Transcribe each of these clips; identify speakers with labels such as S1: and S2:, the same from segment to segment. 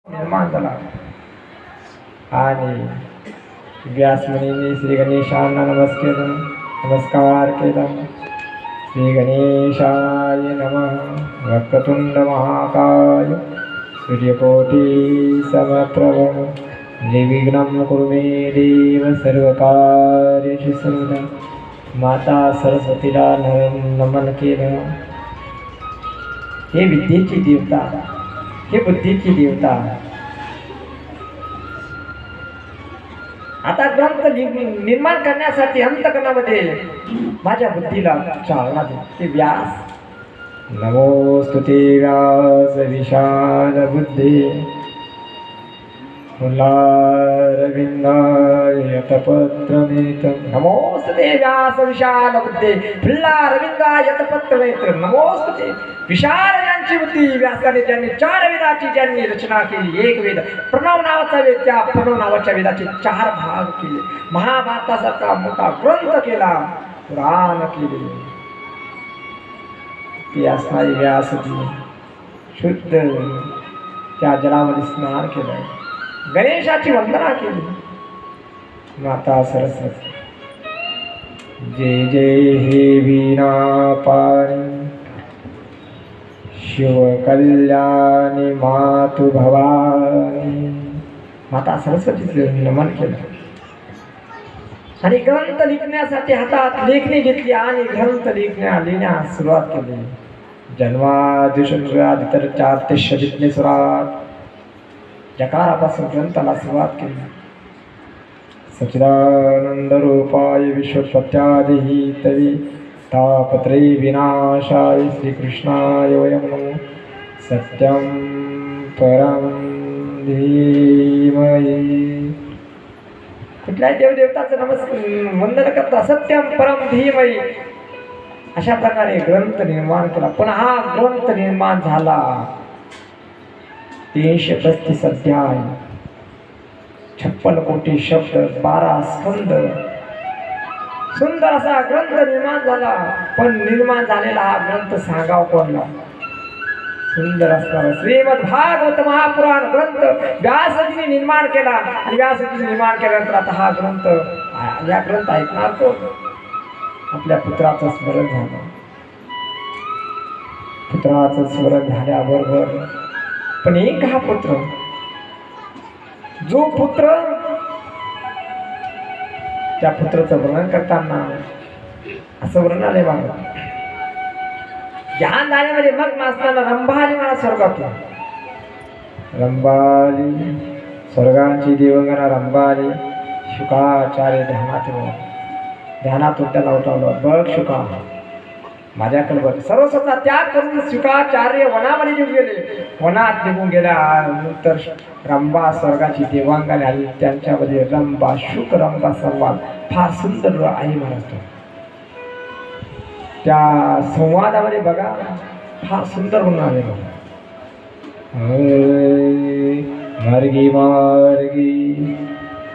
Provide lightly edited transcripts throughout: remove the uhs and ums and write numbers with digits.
S1: निर्माण झाला आणि व्यासमुनींनी श्री गणेशांना नमस्कार केला. श्री गणेशाय नमः. वक्रतुंड महाकाय सूर्यकोटि समप्रभ निर्विघ्नं कुरु मे देव सर्वकार्येषु सर्वदा. माता सरस्वतीला नमन केलं. हे विद्येची देवता, हे बुद्धीची देवता. आता ग्रंथ निर्माण करण्यासाठी अंतकरणामध्ये माझ्या बुद्धीला चालना दे. ते व्यास. नमोस्तुते व्यास विशाल बुद्धे फुल्लारविंदाय तपत्रनेत्र. नमोस्तुते व्यास विशाल बुद्धे फुल्लारविंदाय तपत्रनेत्र. नमोस्तुते विशाल यांची बुद्धी. व्यासाने ज्यांनी 4 वेदाची ज्यांनी रचना केली. एक वेद प्रणव नावाचा वेद, त्या प्रणव नावाच्या वेदाचे 4 भाग केले. महाभारतासारखा मोठा ग्रंथ केला, पुराण केले. ती असणारी व्यासजी शुद्ध त्या जलामध्ये स्नान केलं. गणेशाची वंदना केली. माता सरस्वती जय जय हे वीणा पाणी शिव कल्याणी मातु भवानी. माता सरस्वतीचे नमन केलं आणि ग्रंथ लिखण्यासाठी हातात लेखणी घेतली आणि ग्रंथ लिहिण्यास सुरुवात केली. जन्मादिशुरादितर 4 ते शदितले सुरात जकारापासून ग्रंथाला सुरुवात केली. सच्चिदानंद रूपाय विश्वोत्पत्त्यादिहि तवी तापत्रे विनाशाय श्रीकृष्णाय वयं नमो. सत्यं परं धीमहि. कुठल्याही देवदेवताचं वंदन करता सत्यं परं धीमहि अशा प्रकारे ग्रंथ निर्माण केला. पण हा ग्रंथ निर्माण झाला 335 अध्याय, 56 कोटी शब्द, 12 स्कंद. सुंदर असा ग्रंथ निर्माण झाला. पण निर्माण झालेला हा ग्रंथ सांगावा कोणला? सुंदर असणारा श्रीमद भागवत महापुराण ग्रंथ व्यासजीने निर्माण केला. आणि व्यासजीने निर्माण केल्यानंतर आता हा ग्रंथ, या ग्रंथ ऐकणार कोण? आपल्या पुत्राचं स्मरण झालं. पुत्राचं स्मरण झाल्याबरोबर पण एक हा पुत्र, जो पुत्र, त्या पुत्राचं वर्णन करताना असं वर्णन आलंय बाबा. ध्यान झाल्यामध्ये मग असताना रंभाली मला स्वर्गातून. रंभाली स्वर्गाची देवगणा रंभाली. शुकाचार्य ध्यानातून त्याला उठवलं. बघ शुका, माझ्याकडे बघ. सर्वस्वता त्याग करून शुकाचार्य वनामध्ये निघून गेले. वनात निघून गेल्यानंतर रंभा स्वर्गाची देवांगाने आली. त्यांच्यामध्ये रंभा शुक रंभा संवाद फार सुंदर आहे महाराष्ट्र. त्या संवादामध्ये बघा फार सुंदर म्हणून आले. मार्गी मार्गी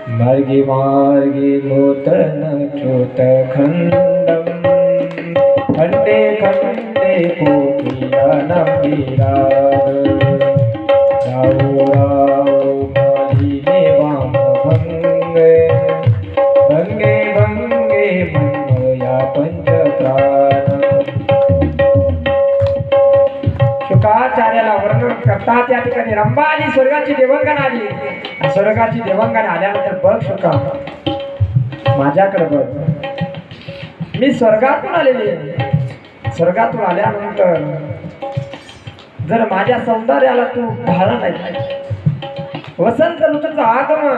S1: मार्गी मार्गी नूतन च्युत खंडम खंडे खंडे कोकिला नंबीरा. राव राव मालिने वाम भंगे भंगे भंगे भंगया पंचप्राण. शुकाचार्याला वर्णन करतात. या ठिकाणी रंभा आली, स्वर्गाची देवांगण आली. स्वर्गाची देवांगण आल्यानंतर बघ शुका, माझ्याकडे बघ. मी स्वर्गातून आलेली आहे. स्वर्गातून आल्यानंतर जर माझ्या सौंदर्याला तू भाळा नाही, वसंत ऋतूचं आगमन,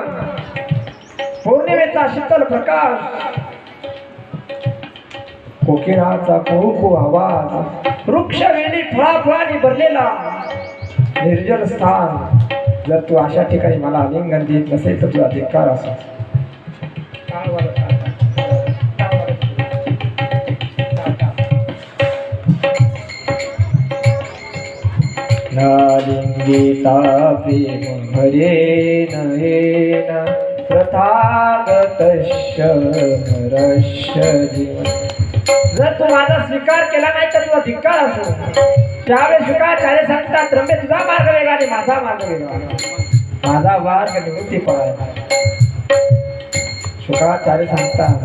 S1: पौर्णिमेचा शीतल प्रकाश, कोकिळाचा कुहू आवाज, वृक्ष वेली फळाफळांनी भरलेला निर्जल स्थान, जर तू अशा ठिकाणी मला आलिंगन देत नसेल तर तुझा धिक्कार असो. नालिंगिता प्रेम हरेन येन प्रथागतस्य नरस्य जीवन. जर तू माझा स्वीकार केला नाही तर तुझा धिक्कार असो. त्यावेळेस शुक्राचार्य सांगतात रम्य तुझा मार्ग वेगळा आणि माझा मार्ग वेगळा, माझा मार्ग निवृत्ती पळायला. शुक्राचार्य सांगतात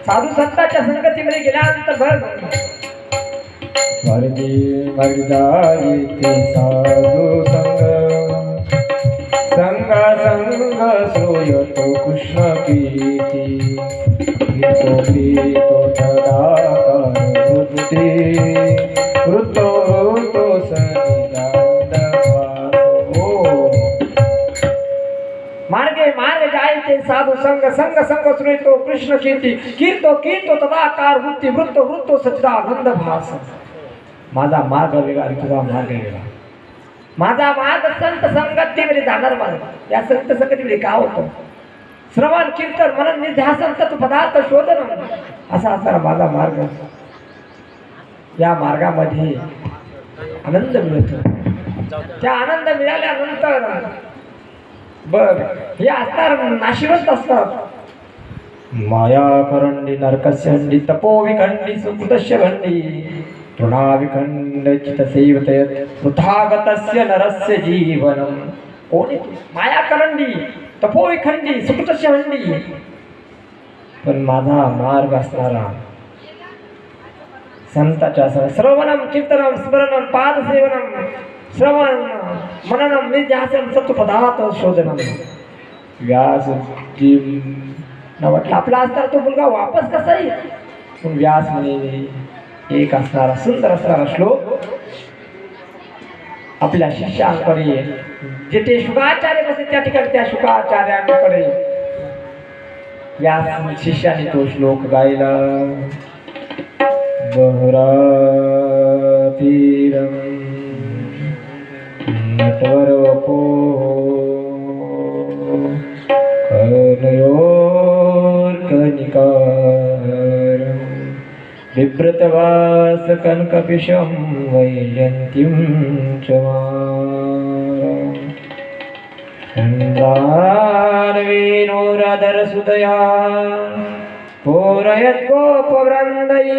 S1: साधू संतांच्या संगतीमध्ये गेल्यानंतर बघ वर्दी वर्दाई ते साधू संग संग श्रूयतो कृष्ण कीर्ती गीतो गीतो सदाकार वृत्तो वृत्तो सनिदानभासो. मार्गे मार्ग जाय ते साधू संग संग संग श्रूयतो कृष्ण कीर्ती कीर्तो कीर्तो तदाकार वृत्ती वृत्तो वृत्तो सच्चिदानंद भास. माझा मार्ग वेगळा आणि तुझा मार्ग वेगळा. माझा मार्ग संत संगतीमध्ये जाणार मार्ग. या संत संगतीमध्ये काय होतं? श्रवण कीर्तन मनन निध्यासन तत्व पदार्थ शोधन असा असणारा माझा मार्ग. या मार्गामध्ये आनंद मिळतो. त्या आनंद मिळाल्यानंतर बर हे असणार नाशिवंत असतात. माया करंडी नरकस्य हंडी तपो विखंडी सुकृतस्य खंडी तृणाविखंड चितसेवतयत वृथागतस्य नरस्य जीवनम. कोणी माया करंडी तपोविखंडी सुकृतस्य हंडी. पण माझा मार्ग असणारा संताच्या श्रवणम कीर्तनम स्मरणम पादसेवनम श्रवण मननम निध्यासन सत्वपदार्थ शोधनम. व्यासजी न म्हटलं आपला असणारा तो मुलगा वापस कसा येईल. पण व्यास म्हणे एक असणारा सुंदर असणारा श्लोक आपल्या शिष्यांकडे जिथे शुकाचार्य बसले त्या ठिकाणी त्या शुकाचार्यांकडे व्यास शिष्याने तो श्लोक गायला. बहरातीरम नटवरपो कनयोर्कनिकारं बिभ्रतवास कनकपिशं वैजन्तीं च चन्द्रार्वेणोरधरसुदया पूरयत् गोपवृन्दै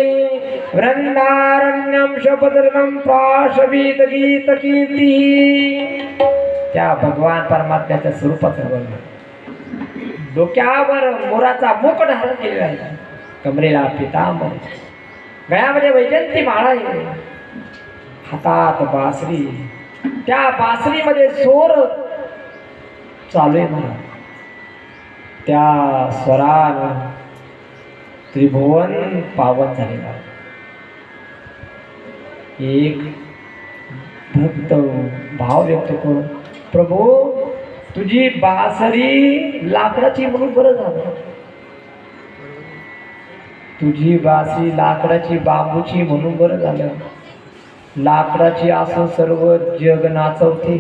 S1: वृन्दारण्यं शपदर्गं प्राशवीत गीतकीर्तिः. त्या भगवान परमात्म्याच्या स्वरूपाचं वर्णन. डोक्यावर मोराचा मुकुट धारण केलेला आहे, कमरेला पितांबर, गळ्यामध्ये वैजंती माळा आहे, हातात बासरी. त्या बासरीमध्ये सोर चालू आहे म्हणा. त्या स्वरानं त्रिभुवन पावन झालेला. एक भक्त भाव व्यक्त करून प्रभू तुझी बासरी लाकडाची म्हणून बरं झालं. तुझी बासरी लाकडाची बांबूची म्हणून बरं झालं. लाकडाची असो सर्व जग नाचवते.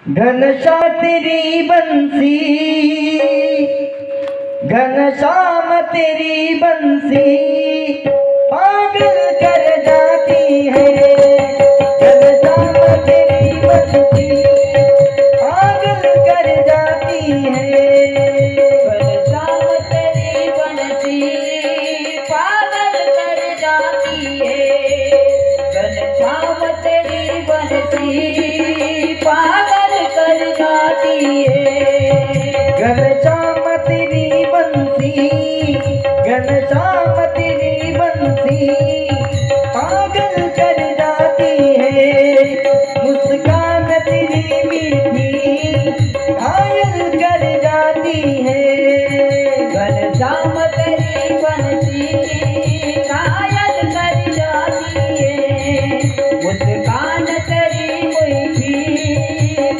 S2: घनश्याम तेरी बंसी घनश्याम तेरी बंसी पागल कर जाती है. घनश्याम तेरी बंसी पागल कर जाती है.
S3: घनश्याम तेरी बंसी पागल कर जाती है. घनश्याम तेरी बंसी पागल कर जाती है.
S2: घनश्याम तेरी बंसी घनश्याम तेरी बंसी पागल कर जाती है. मुस्कान तेरी मीठी घायल कर जाती है.
S3: घनश्याम तेरी बंसी घायल कर जाती है. मुस्कान तेरी मीठी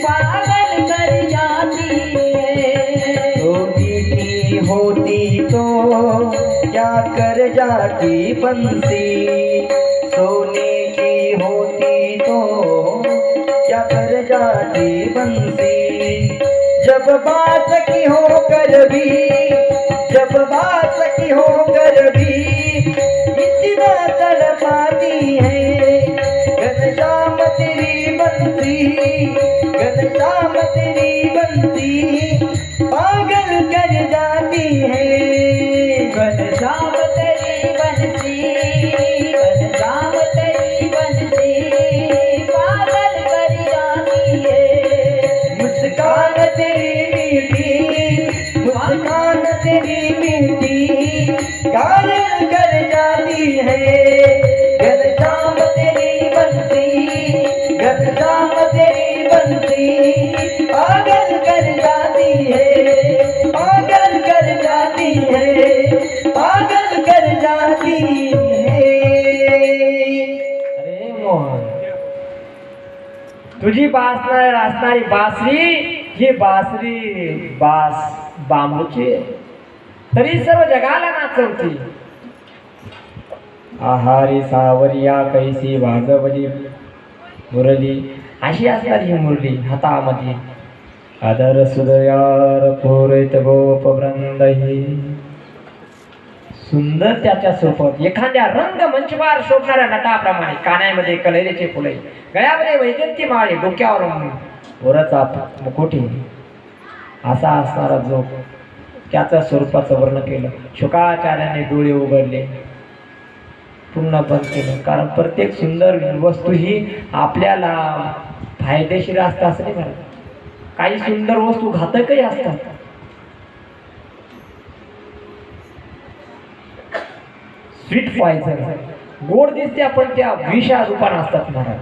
S3: पागल कर जाती है.
S2: तो मीठी होती तो क्या कर जाती बंसी. सोने की होती तो क्या कर जाती बंसी. जब बात की होकर भी जब बात की होकर भी इतना तड़पाती है. घनश्याम तेरी बंसी घनश्याम तेरी बंसी पागल कर जाती है.
S3: घनश्याम तेरी बंसी घनश्याम तेरी बंसी
S2: मुस्कान तेरी मीठी, मुस्कान तेरी मीठी घायल कर जाती है। घनश्याम तेरी बंसी, घनश्याम तेरी बंसी पागल कर जाती है, पागल कर जाती है, पागल कर जाती है।
S1: अरे मोहन, तुझी असणारी बासरी ही बासरी बांबूची आहे. तरी सर्व जगाला नाचवती. आहारी सावरिया कैसी वाजवली मुरली, अशी असणारी ही मुरली हातामध्ये. आदर सुदयार पूरित गोप वृंदही, सुंदर त्याच्या सोबत एखाद्या रंगमंचवर शोभणाऱ्या नटाप्रमाणे. कानामध्ये कण्हेरीचे फुले, गळ्यामध्ये वैजंती माळे, डोक्यावर वरचा मुकुटी, असा असणारा जो त्याच्या स्वरूपाचं वर्णन केलं. शुकाचार्याने डोळे उघडले, पूर्ण बंद केलं. कारण प्रत्येक सुंदर वस्तू ही आपल्याला फायदेशीर असतं असं नाही म्हणत. काही सुंदर वस्तू घातकही असतात. स्वीट पॉइझन, गोड दिसते पण त्या विषा रूपाने असतात महाराज.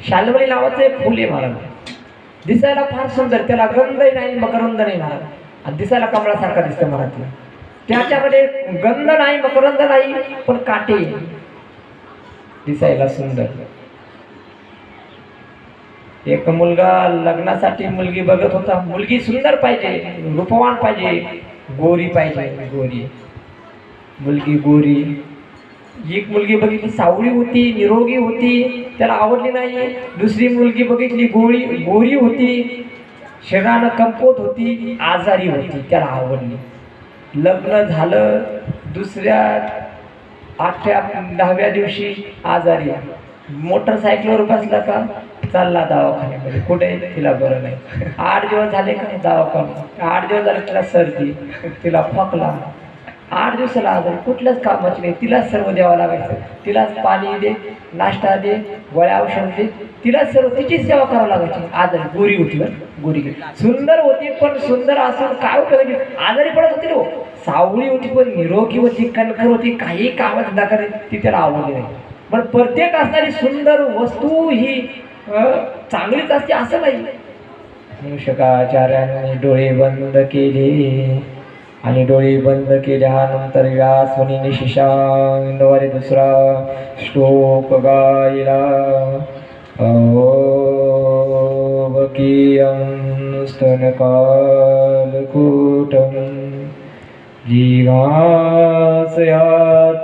S1: शाल्मली नावाचं एक फुल आहे महाराज, दिसायला फार सुंदर, त्याला गंधही नाही मकरंद नाही महाराज, आणि दिसायला कमळासारखा दिसतं महाराज. त्याच्यामध्ये गंध नाही मकरंद नाही पण काटे, दिसायला सुंदर. एक मुलगा लग्नासाठी मुलगी बघत होता. मुलगी सुंदर पाहिजे, रूपवान पाहिजे, गोरी पाहिजे. गोरी मुलगी गोरी. एक मुलगी बघितली सावळी होती, निरोगी होती, त्याला आवडली नाही. दुसरी मुलगी बघितली गोरी होती, शरीरानं कमकुवत होती, आजारी होती, त्याला आवडली. लग्न झालं. दुसऱ्या 8व्या 10व्या दिवशी आजारी. मोटरसायकलवर बसला का चालला दवाखान्यामध्ये. कुठे? तिला बरं नाही. 8 दिवस झाले का दवाखाना. 8 दिवस झाले तिला सर्दी, तिला खोकला. 8 दिवसाला आजारी, कुठल्याच कामाची नाही. तिलाच सर्व द्यावं लागायचं. तिलाच पाणी दे, नाश्ता दे, गोळ्या औषध दे, तिलाच सर्व, तिचीच सेवा करावं लागायची. आजारी. गोरी होती बरं, गोरी सुंदर होती पण सुंदर असून काय उपयोग, आजारी पडत होती नो. सावळी होती पण निरोगी होती, कणखर होती, काही कामं धंदा करत, ती त्याला आवडली नाही. पण प्रत्येक असणारी सुंदर वस्तू ही चांगलीच असते असं नाही. शुकाचार्यांनी डोळे बंद केले आणि डोळे बंद केल्यानंतर व्यासमुनीने शिशांगद्वारे दुसरा श्लोक गायला. अवकीयं स्तनकालकूटं जिघांसयात्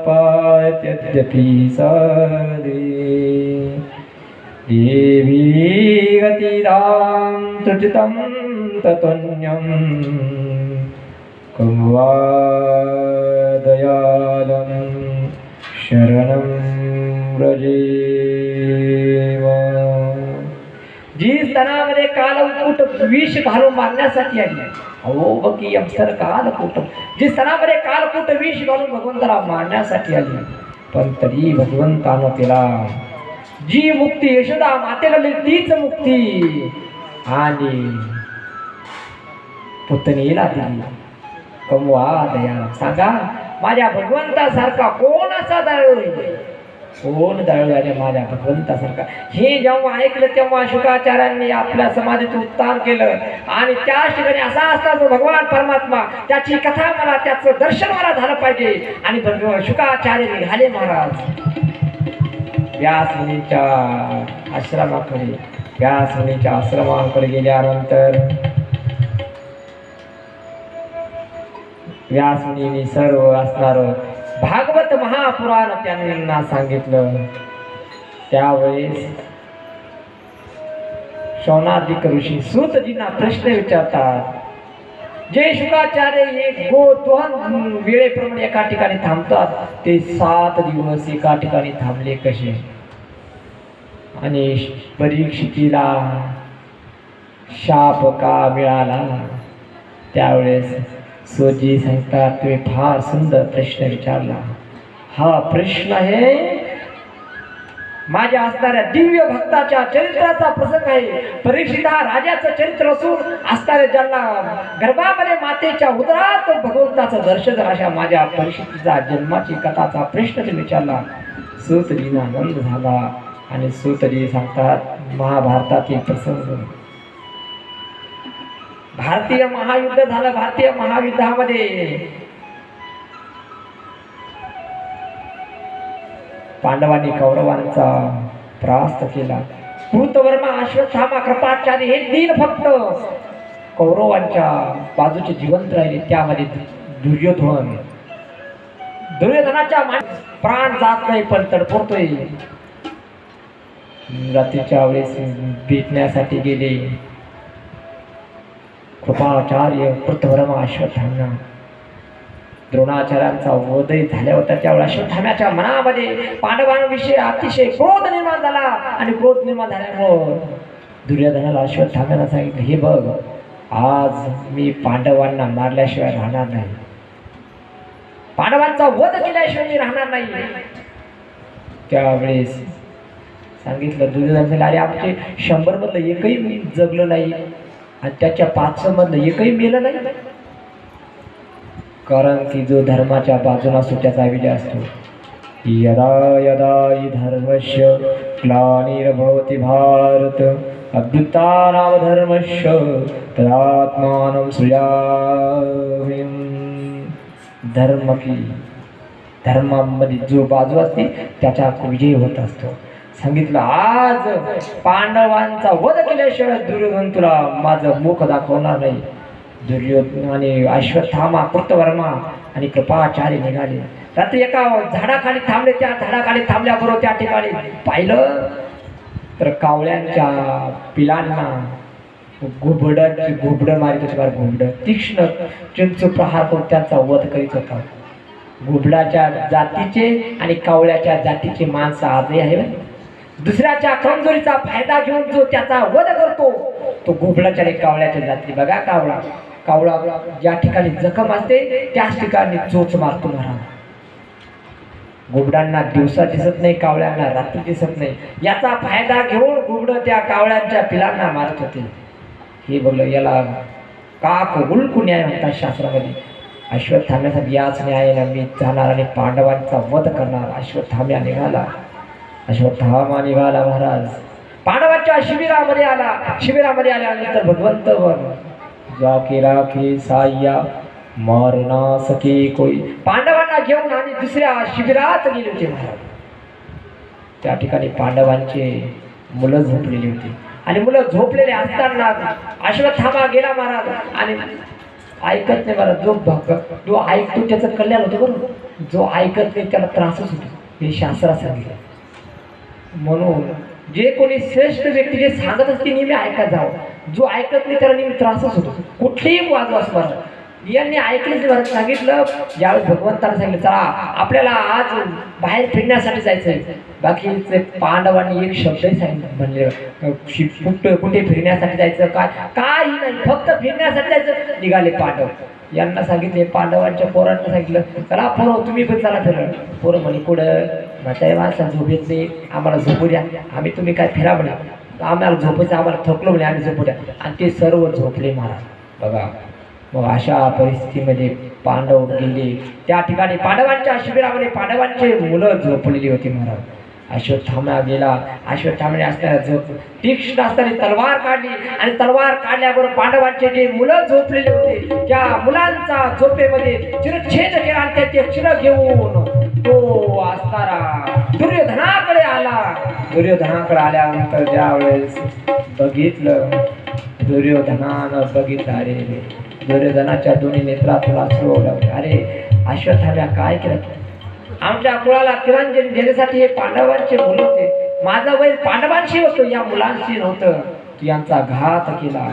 S1: पात्यद्यपि सादे. देवी गतिदां तुजितं ततोऽन्यं कम्वा दयालं शरणं व्रजेम. जी स्तनामध्ये कालकूट विष घालून मारण्यासाठी आली. अहो बकी अमसर कालकूट, जी स्तनामध्ये कालकूट विष घालून भगवंताला मारण्यासाठी आली. पण तरी भगवंतानं तिला जी मुक्ती यशोदा मातेला तीच मुक्ती आणि पुतणीला दिली. कमवा दयाला. सांगा माझ्या भगवंतासारखा कोण असा दयाळू, कोण दयाळू आहे माझ्या भगवंतासारखा. हे जेव्हा ऐकलं तेव्हा शुकाचार्यांनी आपल्या समाधीचं उत्थान केलं आणि त्या ठिकाणी असा असता जो भगवान परमात्मा, त्याची कथा मला, त्याचं दर्शन मला झालं पाहिजे. आणि शुकाचार्य निघाले महाराज व्यासमुनीच्या आश्रमाकडे. व्यासमुनीच्या आश्रमाकडे गेल्यानंतर व्यासमुनींनी सर्व असणारं भागवत महापुराण त्यांना सांगितलं. त्यावेळेस शौनादिक ऋषी सूतजींना प्रश्न विचारतात. जे शुकाचार्य एक 2 वेळेप्रमाणे एका ठिकाणी थांबतात, ते 7 दिवस एका ठिकाणी थांबले कसे? आणि परीक्षितीला शाप का मिळाला? त्यावेळेस सूतजी सांगतात, तुम्ही फार सुंदर प्रश्न विचारला. हा प्रश्न आहे माझ्या असणाऱ्या दिव्य भक्ताच्या चरित्राचा प्रसंग आहे. परीक्षित हा राजाचं चरित्र असून असणाऱ्या ज्यांना गर्भामध्ये मातेच्या उदरात भगवंताचं दर्शन अशा माझ्या परीक्षितीचा जन्माची कथाचा प्रश्न विचारला. सूतजींना आनंद झाला आणि सूतजी सांगतात महाभारतातील प्रसंग. भारतीय महायुद्ध झालं. भारतीय महायुद्धामध्ये पांडवांनी कौरवांचा परास्त केला. कृतवर्मा, अश्वत्थामा, कृपाचार्य हे 3 फक्त कौरवांच्या बाजूचे जिवंत राहिले. त्यामध्ये दुर्योधनाच्या प्राण जात नाही पण तडफडतोय. रात्रीच्या वेळेस भेटण्यासाठी गेले कृपाचार्य, कृतवर्मा, अश्वत्थामा. द्रोणाचार्यांचा उदय झाला होता त्यावेळेस अश्वत्थाम्याच्या मनामध्ये पांडवांविषयी अतिशय क्रोध निर्माण झाला आणि क्रोध निर्माण झाल्यामुळं दुर्योधनाला अश्वत्थाम्याला सांगितलं, हे बघ, आज मी पांडवांना मारल्याशिवाय राहणार नाही, पांडवांचा वध केल्याशिवाय मी राहणार नाही. त्यावेळेस सांगितलं दुर्योधन, अरे आमचे 100 मधलं एकही जगलं नाही आणि त्याच्या 500 मधलं एकही मेलं नाही. कारण की जो धर्माच्या बाजूला असतो त्याचा विजय असतो. यदा यदा हि धर्मस्य ग्लानिर्भवति भारत अभ्युत्थानं धर्मस्य तदात्मानं सृजामि. धर्मामध्ये जो बाजू असते त्याचा विजय होत असतो. सांगितलं आज पांडवांचा वध केल्याशिवाय दुर्योधन तुला माझं मुख दाखवणार नाही. दुर्योधन आणि अश्वत्थामा, कृतवर्मा आणि कृपाचार्य निघाले. रात्री एका झाडाखाली थांबले. त्या झाडाखाली थांबल्याबरोबर त्या ठिकाणी पाहिलं तर कावळ्यांच्या पिलांना घोबडं मारित होते. घोबडं तीक्ष्ण चिंचू प्रहार करून त्यांचा वध करीत होता. घोबडाच्या जातीचे आणि कावळ्याच्या जातीचे माणसं आजही आहे. दुसऱ्याच्या कमजोरीचा फायदा घेऊन जो त्याचा वध करतो तो घोबडाच्या आणि कावळ्याच्या जाती. बघा, कावळा ज्या ठिकाणी जखम असते त्याच ठिकाणी चोच मारतो महाराज. घोबडांना दिवसा दिसत नाही, कावळ्यांना रात्री दिसत नाही. याचा फायदा घेऊन घोबड त्या कावळ्यांच्या पिलांना मारत होते. हे बघलं, याला काक उलकू न्याय म्हणतात शास्त्रामध्ये. अश्वत्थाम्यासाठी याच न्यायाने मी जाणार आणि पांडवांचा वध करणार. अश्वत्थामा निघाला महाराज. पांडवांच्या शिबिरामध्ये आला. शिबिरामध्ये आल्यानंतर भगवंत जाके राखे साया मारना सके कोई. पांडवांना घेऊन आणि दुसऱ्या शिबिरात गेले होते महाराज. त्या ठिकाणी पांडवांचे मुलं झोपलेली होती आणि मुलं झोपलेले असताना अश्वत्थामा गेला महाराज आणि ऐकत नाही महाराज. जो ऐकतो त्याचं कल्याण होतं बरोबर, जो ऐकत नाही त्याला त्रासच होतो. हे शास्त्रात सांगितलं. म्हणून जे कोणी श्रेष्ठ व्यक्ती जे सांगत असते नेहमी ऐकत जावं. जो ऐकत नाही त्याला नेहमी त्रासच होतो. कुठलीही बाजू असं बरं यांनी ऐकलेच बरं. सांगितलं ज्यावेळेस भगवंताला सांगितलं चला आपल्याला आज बाहेर फिरण्यासाठी जायचं आहे. बाकी पांडवांनी एक शब्दही सांगितलं म्हणले कुठे फिरण्यासाठी जायचं काही नाही, फक्त फिरण्यासाठी जायचं. निघाले पांडव. यांना सांगितले पांडवांच्या पोरांना सांगितलं चला पोरं तुम्ही पण चला फिरा. पोरं म्हणे कुठं म्हाताऱ्या माणसा झोप येत नाही, आम्हाला झोपू द्या. आम्ही तुम्ही काय फिरा म्हणे, आम्हाला झोपायचं, आम्हाला थकलो म्हणे, आम्ही झोपू द्या. आणि ते सर्व झोपले महाराज. बघा मग अशा परिस्थितीमध्ये पांडव गेले. त्या ठिकाणी पांडवांच्या शिबिरामध्ये पांडवांचे मुलं झोपलेली होती महाराज. अश्वत्थामा गेला. अश्वत्थामाने असणाऱ्या तीक्ष्ण असणारी तलवार काढली आणि तलवार काढल्याबरोबर पांडवांचे जे मुलं झोपलेले होते त्या मुलांचा झोपेमध्ये चिरच्छेद केला आणि त्याचे चिर घेऊन तो असणारा दुर्योधनाकडे आला. दुर्योधनाकडे आल्यानंतर ज्यावेळेस बघितलं दुर्योधनानं बघितलं, अरे दुर्योधनाच्या दोन्ही नेत्रातून अश्रू ओढवले. अरे अश्वत्थामा काय केलं? आमच्या कुळाला तिरंजन देण्यासाठी हे पांडवांचे मुलं होते. माझं वैर पांडवांशी होतं, या मुलांशी नव्हतं. तू यांचा घात केला.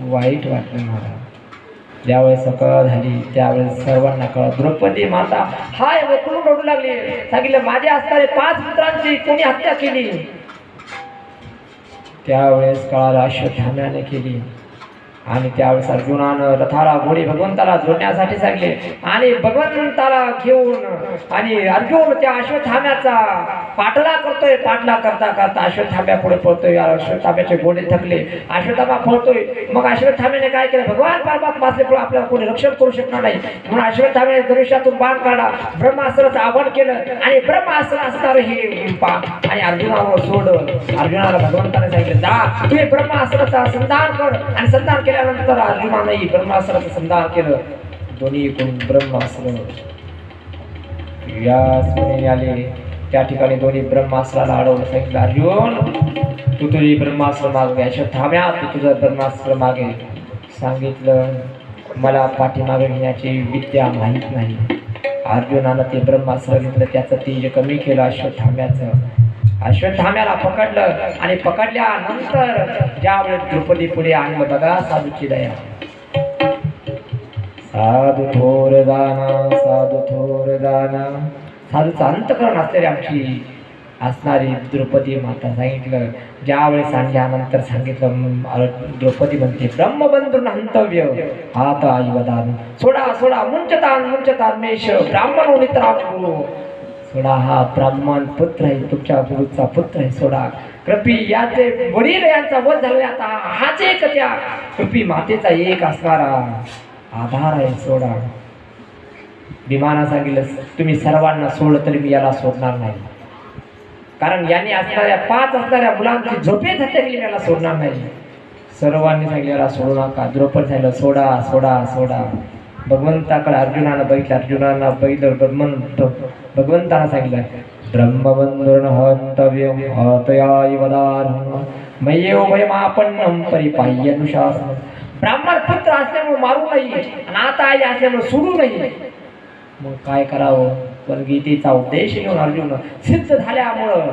S1: वाईट वाटलं मला. ज्यावेळेस सकाळ झाली त्यावेळेस सर्वांना कळलं. द्रौपदी माता हाय वकळून रडू लागली. सांगितलं माझे असणारे 5 पुत्रांची कोणी हत्या केली. त्यावेळेस कळालं अश्वत्थाम्याने केली. आणि त्यावेळेस अर्जुनानं रथाला घोडे भगवंताला जोडण्यासाठी सांगले आणि भगवंताला घेऊन आणि अर्जुन त्या अश्वत्थाम्याचा पाठला करतोय. पाठला करता करता अश्वत्थाम्या पुढे पळतोय. अश्वत्थाम्याचे घोडे थकले. अश्वत्थामा पळतोय. मग अश्वत्थाम्याने काय केलं, भगवान परमात्मा असल्यामुळे आपल्याला कोणी रक्षण करू शकणार नाही म्हणून अश्वत्थाम्याने धनुष्यातून बाण काढला. ब्रह्मास्त्राचं आव्हान केलं आणि ब्रह्मास्त्र असणार हे आणि अर्जुनावर सोडलं. अर्जुनाला भगवंताने सांगितलं जा तुम्ही ब्रह्मास्त्राचा संधान कर आणि संधान केल्यानंतर अर्जुनानेही ब्रह्मास्त्राचं संधान केलं. दोन्ही एकूण ब्रह्मास्त्र या स्मरणी आले. त्या ठिकाणी दोन्ही ब्रह्मास्त्राला अडवून सांगितलं अर्जुन तू तुझी ब्रह्मास्त्र मागे. अश्वत्थाम्या तू तुझं ब्रह्मास्त्र मागे. सांगितलं मला पाठीमागे घेण्याची विद्या माहीत नाही. अर्जुनानं ते ब्रह्मास्त्र घेतलं. त्याचं तेज कमी केलं अश्वत्थाम्याचं. अश्वत्थाम्याला पकडलं आणि पकडल्यानंतर ज्यावेळेस द्रौपदी पुढे आणलं बघा साधूची दया. साधू थोर दाना साधू थोर दाना. साधूचं अंतकरण असलेली आमची असणारी द्रौपदी माता. सांगितलं ज्यावेळेस सांगल्यानंतर सांगितलं द्रौपदी म्हणते ब्रह्मबंधून हंतव्य आता आईवदान. सोडा सोडा मुंचतान मुंचतान मेष ब्राह्मण नित्रा गुरु. सोडा हा ब्राह्मण पुत्र आहे तुमच्या गुरुचा पुत्र आहे. सोडा कृपी याचे वडील यांचा वध झाला. आता हाच एक त्या कृपी मातेचा एक असणारा आधार आहे. सोडा. भीमाना सांगितलं तुम्ही सर्वांना सोडलं तरी मी याला सोडणार नाही कारण यांनी असणाऱ्या 5 असणाऱ्या मुलांची झोपेत हत्या केली याला सोडणार नाही. सर्वांनी सांगितलं याला सोडू नका. द्रौपदी सांगितलं सोडा सोडा सोडा. भगवंताकडे अर्जुनानं बघितलं. अर्जुनानं बघितलं भगवंतानं सांगितलं ब्रह्मबंधुर्न हंतव्यं हतयाय वदार्हं मय्येव भयमापन्नं परिपाह्यनुशासनं. ब्राह्मण पुत्र असल्यामुळे मारू नये आणि आता आई असल्यामुळे सोडू नये. मग काय करावं. पण गीतेचा उद्देश घेऊन अर्जुन सिद्ध झाल्यामुळं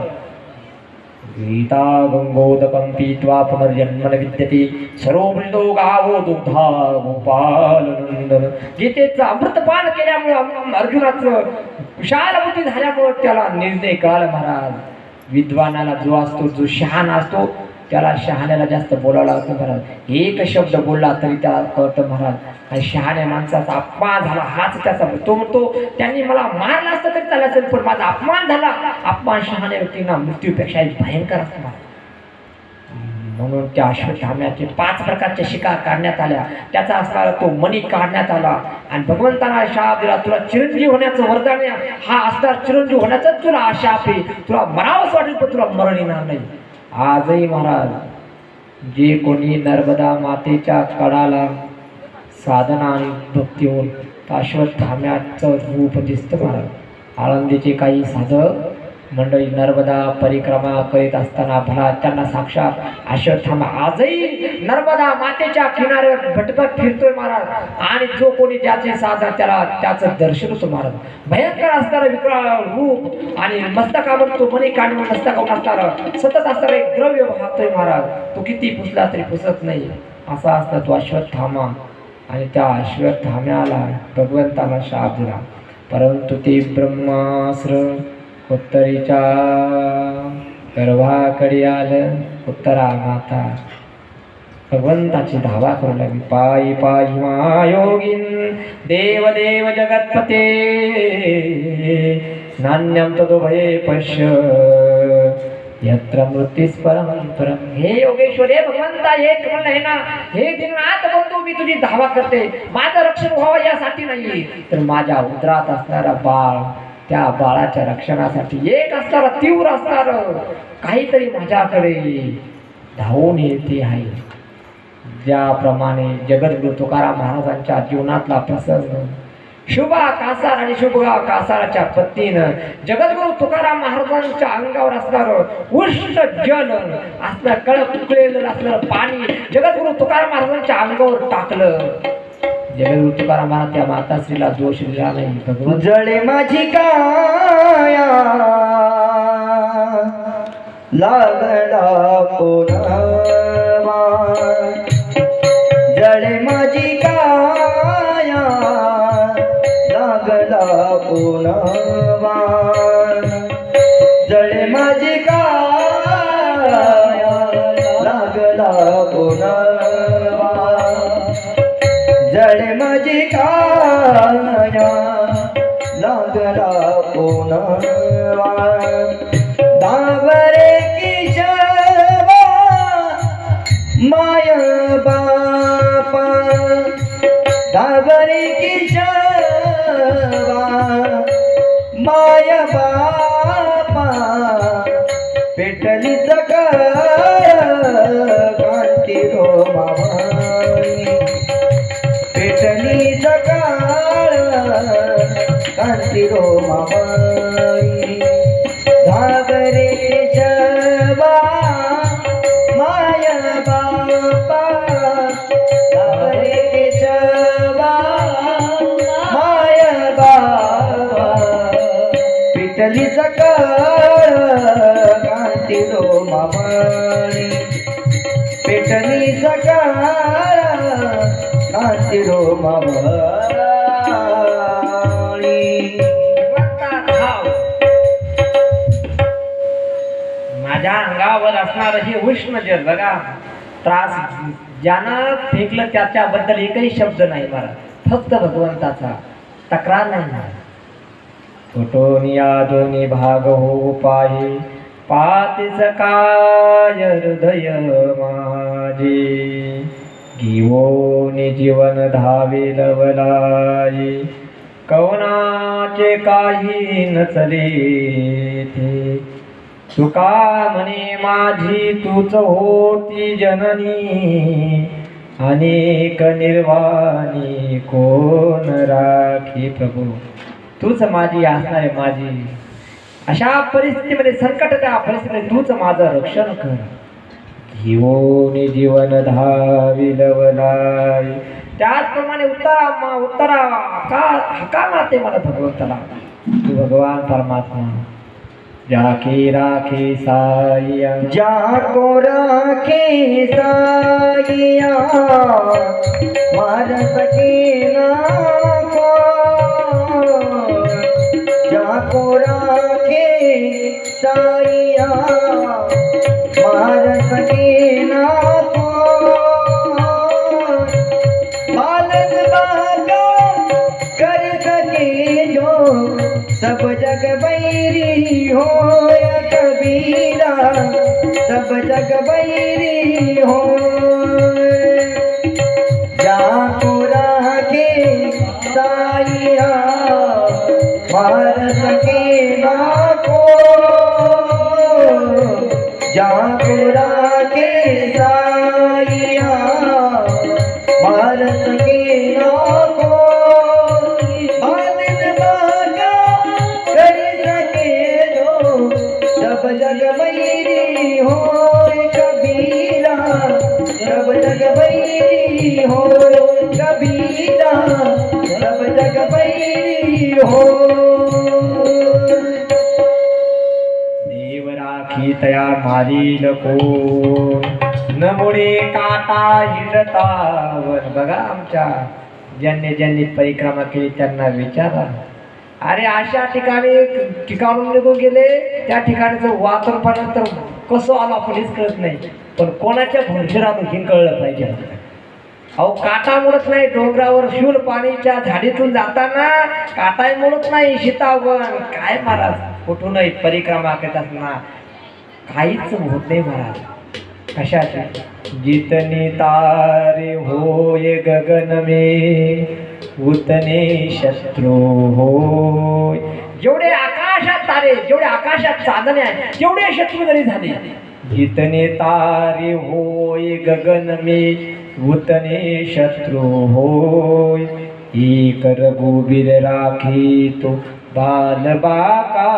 S1: गीता गंगोदकं पीत्वा पुनर्जन्मन विद्यते सर्वमृतो गावो दुग्धा गोपालनंदन. गीतेचं अमृतपान केल्यामुळं अर्जुनाचं विशाल बुद्धी झाल्यामुळं त्याला निर्णय कळाला. महाराज विद्वानाला जो असतो जो शहाणा असतो त्याला शहाण्याला जास्त बोलावं लागतं महाराज. एक शब्द बोलला तरी त्याला कळतं महाराज. आणि शहाण्या माणसाचा अपमान झाला हाच त्याचा. तो म्हणतो त्यांनी मला मारलं असतं तरी त्याला असेल पण माझा अपमान झाला. अपमान शहाण्या व्यक्तींना मृत्यूपेक्षा भयंकर असतो. म्हणून त्या अश्वत्थाम्याचे 5 प्रकारच्या शिकार काढण्यात आल्या. त्याचा असणारा तो मणी काढण्यात आला आणि भगवंताला शाप दिला तुला चिरंजीव होण्याचं वरदान हा असणार. चिरंजीव होण्याचं तुला आशा आहे. तुला मरावंच वाटेल पण तुला मरण येणार नाही. आजही महाराज जे कोणी नर्मदा मातेच्या कडाला साधना आणि भक्ती होऊन अश्वत्थाम्याचं रूप दिसतं महाराज. आळंदीचे काही साधक मंडळी नर्मदा परिक्रमा करीत असताना भला त्यांना साक्षात अश्वत्थामा आजही नर्मदा मातेच्या किनाऱ्यावर भटकत फिरतोय महाराज. आणि जो कोणी ज्याचे साधन त्याला त्याचं दर्शन होतं महाराज. भयंकर असणारं विकराळ रूप आणि मस्तकावर तो मणी काढून मस्तकावर असणारं सतत असणारं एक द्रव्य वाहतोय महाराज. तो किती पुसला तरी पुसत नाही असा असता तो अश्वत्थामा. आणि त्या अश्वत्थाम्याला भगवंताला शाप दिला परंतु ते ब्रह्मास्त्र उत्तरेच्या गर्भाकडे आलं. उत्तरा माता भगवंताची धावा करू लागली. पायी पायी मायोगीन देव देव जगतपते नान्यम तदुभये पश्य यत्र मृत्युस परम परम. हे योगेश्वर हे भगवंता एक म्हणलं आहे ना हे दिनात बंधू मी तुझी धावा करते. माझं रक्षण व्हावं यासाठी नाही तर माझ्या उदरात असणारा बाळ त्या बाळाच्या रक्षणासाठी एक असणारा तीव्र असणार काहीतरी माझ्याकडे धावून येते आहे. ज्याप्रमाणे जगद्गुरु तुकाराम महाराजांच्या जीवनातला प्रसंग शुभा कासार आणि शुभा कासाराच्या पत्नीनं जगद्गुरु तुकाराम महाराजांच्या अंगावर असणार उष्ण जल असणार कडक उकळलेलं असणार पाणी जगद्गुरु तुकाराम महाराजांच्या अंगावर टाकलं. जगद्गुरु तुकाराम महाराज त्या माताश्रीला दोष दिला नाही. भगवंत
S2: जळे माझी काया लागला पुनवा. जळे माझी काया लागला पुनवा. जळे माझी काया लागला पुनवा. तळे माझी काया लागला कोणावा दावरे किशवा माय बापा दावरे किशवा माय बापा पेटली कांती रो मामाई पेटली कांती रो मामाई धावरे केशवा माय बापा धावरे केशवा माय बापा पेटली कांती रो मामाई पेटली कांती रो मामाई
S1: माझ्या अंगावर असणार हे उष्ण जल बघा त्रास ज्यानं फेकलं त्याच्याबद्दल एकही शब्द नाही मला फक्त भगवंताचा तक्रार नाही मला कुठून या दोन्ही भाग हो पाहि पातीस काय हृदय माझे घेऊन जीवन धावे लवलाई कवनाचे काही नचले ते तुका म्हणे माझी तूच होती जननी अनेक निर्वाणी कोण राखी प्रभू तूच माझी असणार माझी अशा परिस्थितीमध्ये संकटाच्या परिस्थितीमध्ये तूच माझं रक्षण कर घेऊन जीवन धाविलवलाई त्याचप्रमाणे उत्तरा का माते मला भगवंताला तू भगवान परमात्मा जाके राखे साईया
S2: जाको राखे साईया मार सकेला जाको राखे साईया मार सकेला बालक बागा कर सके जो सब जग बैरी हो कबीरा सब जग बैरी हो जाको राखे साईया मार सकेला को जाको राखे साईया मार सकेला को सब जग बैरी हो कबीरा सब जग बैरी हो कबीरा सब जग बैरी हो
S1: देव राखी तया मारील कोण नमुळे काटा हिंडतावर बघा आमच्या ज्यांनी परिक्रमा केली त्यांना विचारा अरे अशा ठिकाणून निघून गेले त्या ठिकाणचं वातावरण तर कसं आलं आपणच कळत नाही पण कोणाच्या भरशिरानं हे कळलं पाहिजे अहो काटा मुळत नाही डोंगरावर शूल पाणीच्या झाडीतून जाताना काटाही मुळत नाही सीतावन काय महाराज कुठूनही परिक्रमा करत असताना काहीच होत नाही महाराज कशाचे जितने तारे होय गगन में उतने शत्रु होय जेवढे आकाशात तारे जेवढे आकाशात चांदणे आहेत जेवढे शत्रू जरी झाले जितने तारे होय गगन में उतने शत्रु होय एक रघुबीर राखी तो बाल बाका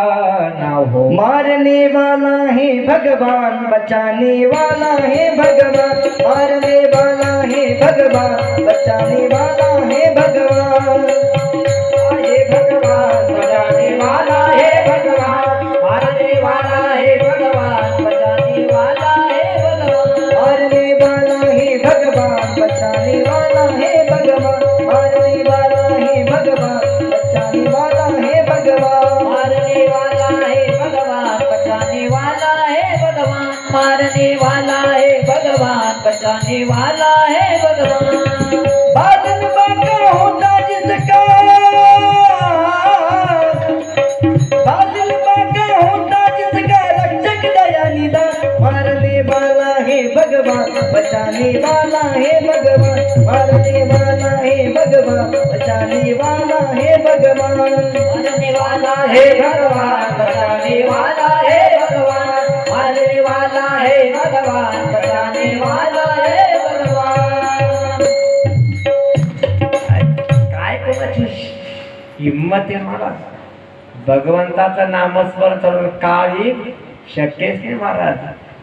S1: ना हो
S2: मारने वाला है भगवान बचाने वाला है भगवान मारने वाला है भगवान बचाने वाला है भगवान
S1: हे भगवान बचाने वाला है भगवान मारने वाला है भगवान बचाने वाला है भगवान
S2: मारने वाला है भगवान बचाने वाला है भगवान मारने वाला है भगवान बचाने वाला है भगवान
S3: मारने वाला है भगवान बचाने वाला है भगवान मारने वाला है भगवान बचाने वाला है भगवान
S2: बादल बाग बचाने वाला है भगवान, मारने वाला है भगवान, बचाने वाला है भगवान।
S3: मारने वाला है भगवान, बचाने वाला है भगवान, मारने वाला है भगवान, बचाने वाला है भगवान।
S1: काय कोणाची हिंमत आहे महाराज, भगवंताचं नामस्मरण चालू काही शक्यच नाही महाराज.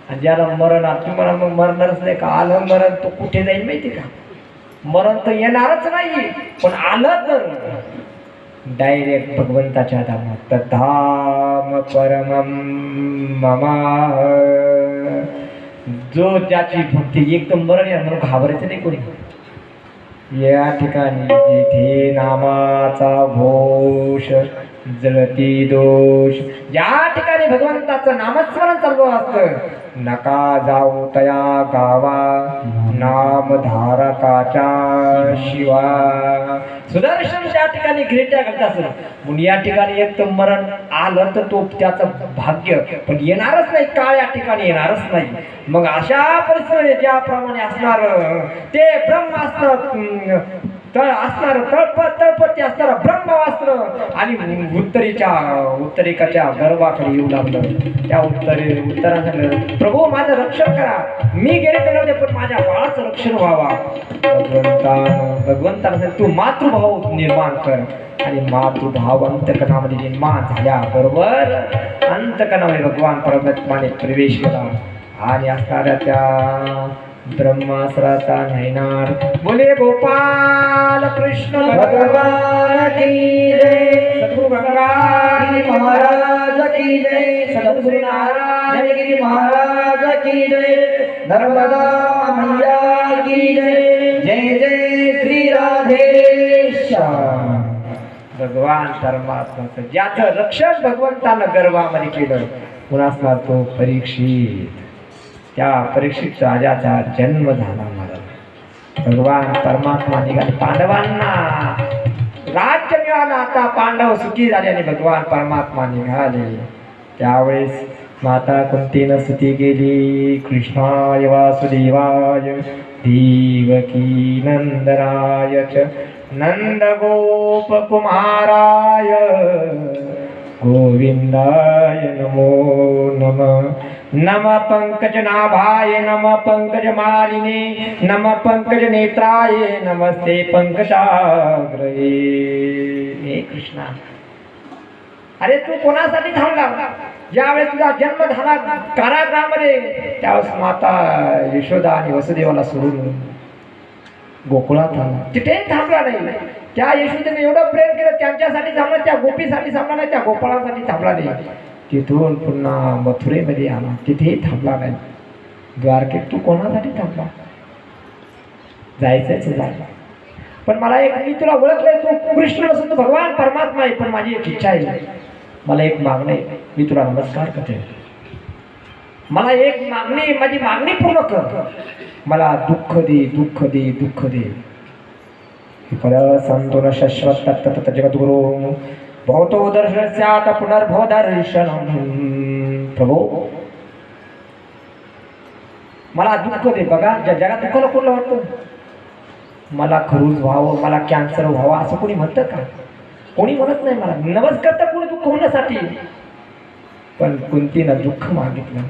S1: आणि ज्याला मरण तुम्हाला मग मरणारच नाही का, आलं मरण तो कुठे जाईल माहिती का, मरण तर येणारच नाही, पण आलं तर डायरेक्ट भगवंताच्या धामात. तद्धाम परमं मम, जो ज्याची भक्ती एकदम मरण येणार म्हणून घाबरायचं नाही कोणी. या ठिकाणी जिथे नामाचा घोष जळती दोष, ज्या ठिकाणी भगवंताचं नामस्मरण चालू असतं, नका जाऊ तया गावा नामधारकाच्या शिवा. सुदर्शन त्या ठिकाणी गिरट्या घालत असत, म्हणून या ठिकाणी एक तर मरण आलं तर तो त्याचं भाग्य, पण येणारच नाही, काळ या ठिकाणी येणारच नाही. मग अशा परिस्थितीत ज्याप्रमाणे असणार ते ब्रह्मास्त्र असणार, तळपती असणार ब्रह्मास्त्र आणि उत्तरेकाच्या गर्भाकडे येऊ लागलं. त्या उत्तरानं प्रभू माझं रक्षण करा, मी गेले तर नव्हते पण माझ्या बाळाचं रक्षण व्हावा. भगवंतानं तू मातृभाव निर्माण कर, आणि मातृभाव अंतकणामध्ये निर्माण झाल्याबरोबर अंतकणामध्ये भगवान परमात्माने प्रवेश केला आणि असणाऱ्या त्या ब्रह्मास्त्राचा नैनार. बोले गोपाल कृष्ण
S2: भगवान की जय,
S1: सद्गुरु गंगाधर
S2: महाराज की जय, सद्गुरु नारायण गिरी महाराज की जय, नर्मदा मैया की जय, जय जय श्री राधेश्याम.
S1: भगवान परमात्माचं ज्याचं रक्षण भगवंतानं गर्भामध्ये केलं पुन्हा असणार तो परीक्षित. त्या परीक्षित राजाचा जन्म झाला महाराज. भगवान परमात्मा निघाले, पांडवांना राज्य मिळालं, आता पांडव सुखी झाले आणि भगवान परमात्मा निघाले. त्यावेळेस माता कुंतीनं स्तुती केली, कृष्णाय वासुदेवाय देवकी नंदनाय च नंद गोप कुमाराय गोविंदाय नमो नमः. नम पंकज नाभाय नम पंकज मालिने नम पंकज नेत्राय नमस्ते पंकजाग्रये. हे कृष्णा, अरे तू कोणासाठी थांबला? ज्यावेळेस तुझा जन्म झाला कारागृहामध्ये, त्यावेळेस माता यशोदा आणि वसुदेवाला सोडून गोकुळात थांबला, तिथेही थांबला नाही. त्या यशोदेने एवढं प्रेम केलं, त्यांच्यासाठी थांबला, त्या गोपीसाठी थांबला नाही, त्या गोपाळासाठी थांबला नाही. तिथून पुन्हा मथुरेमध्ये आला, तिथेही थांबला नाही. द्वारकेत तू कोणासाठी थांबला? जायचंच जायला. पण मला एक, मी तुला ओळखलंय, तू कृष्ण नसून तू भगवान परमात्मा आहे, पण माझी एक इच्छा आहे, मला एक मागणी आहे, मी तुला नमस्कार करते. मला एक मागणी, माझी मागणी पूर्ण कर. मला दुःख दे, दुःख दे, दुःख दे. फल संतोन शाश्वत तत्त जगद्गुरु भवतो दर्शनात पुनर्भव दर्शनम. प्रभू मला दुःख दे. बघा जगात दुःखाला कोणाला वाटतं? मला खरूज व्हावं, मला कॅन्सर व्हावा असं कोणी म्हणतं का? कोणी म्हणत नाही. मला नमस्कार तर कोणी दुःख होण्यासाठी, पण कुंतीनं दुःख मागितलं.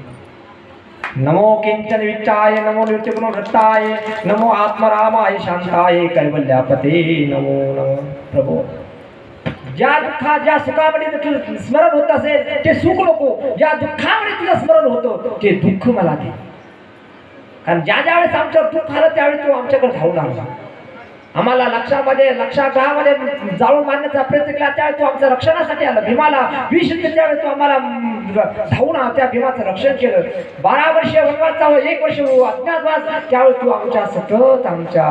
S1: नमो किंचन विचाय नमो निर्चगुण वृत्ताय नमो आत्मरामाय शांताय कैवल्यापते नमो नमो. प्रभू ज्या ज्या सुखामध्ये तुझं स्मरण होत असेल ते सुख नको, ज्या दुःखामध्ये तुझं स्मरण होतं ते दुःख मला दे. कारण ज्या ज्यावेळेस आमच्यावर दुःख आलं त्यावेळेस तू आमच्याकडे धावून आला. आम्हाला लक्षाग्रहामध्ये जाळून मारण्याचा प्रयत्न केला, त्यावेळेस तू आमच्या रक्षणासाठी आला. भीमाला विष त्यावेळेस तू आम्हाला धावून त्या भीमाचं रक्षण केलं. 12 वर्ष वनवास, 1 वर्ष अज्ञातवास, त्यावेळेस तू आमच्या सतत आमच्या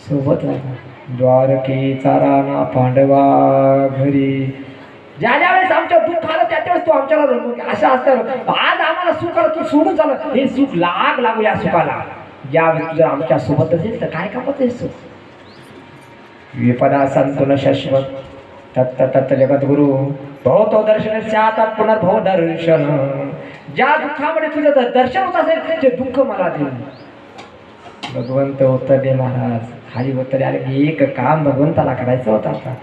S1: सोबत राहिला. द्वारकेचा राणा पांडवा घरी, ज्या ज्यावेळेस आमच्या दुःख आलं त्यावेळेस तू आमच्याला असं असतं. आज आम्हाला सुख आलं तू सोडून झालं, हे सुख लागू या सुखाला. ज्यावेळेस तुझं आमच्या सोबत असेल तर काय कामत आहे सुख. विपदा संतुन शाश्वत तत्त तत्त जगद्गुरु भवतो दर्शन स्यात पुनर्भव दर्शन. ज्या दुःखामध्ये तुझं दर्शन होत असेल ते दुःख मला दे. भगवंत उतरले महाराज. खाली उतरले आले की एक काम भगवंताला करायचं होतं. आता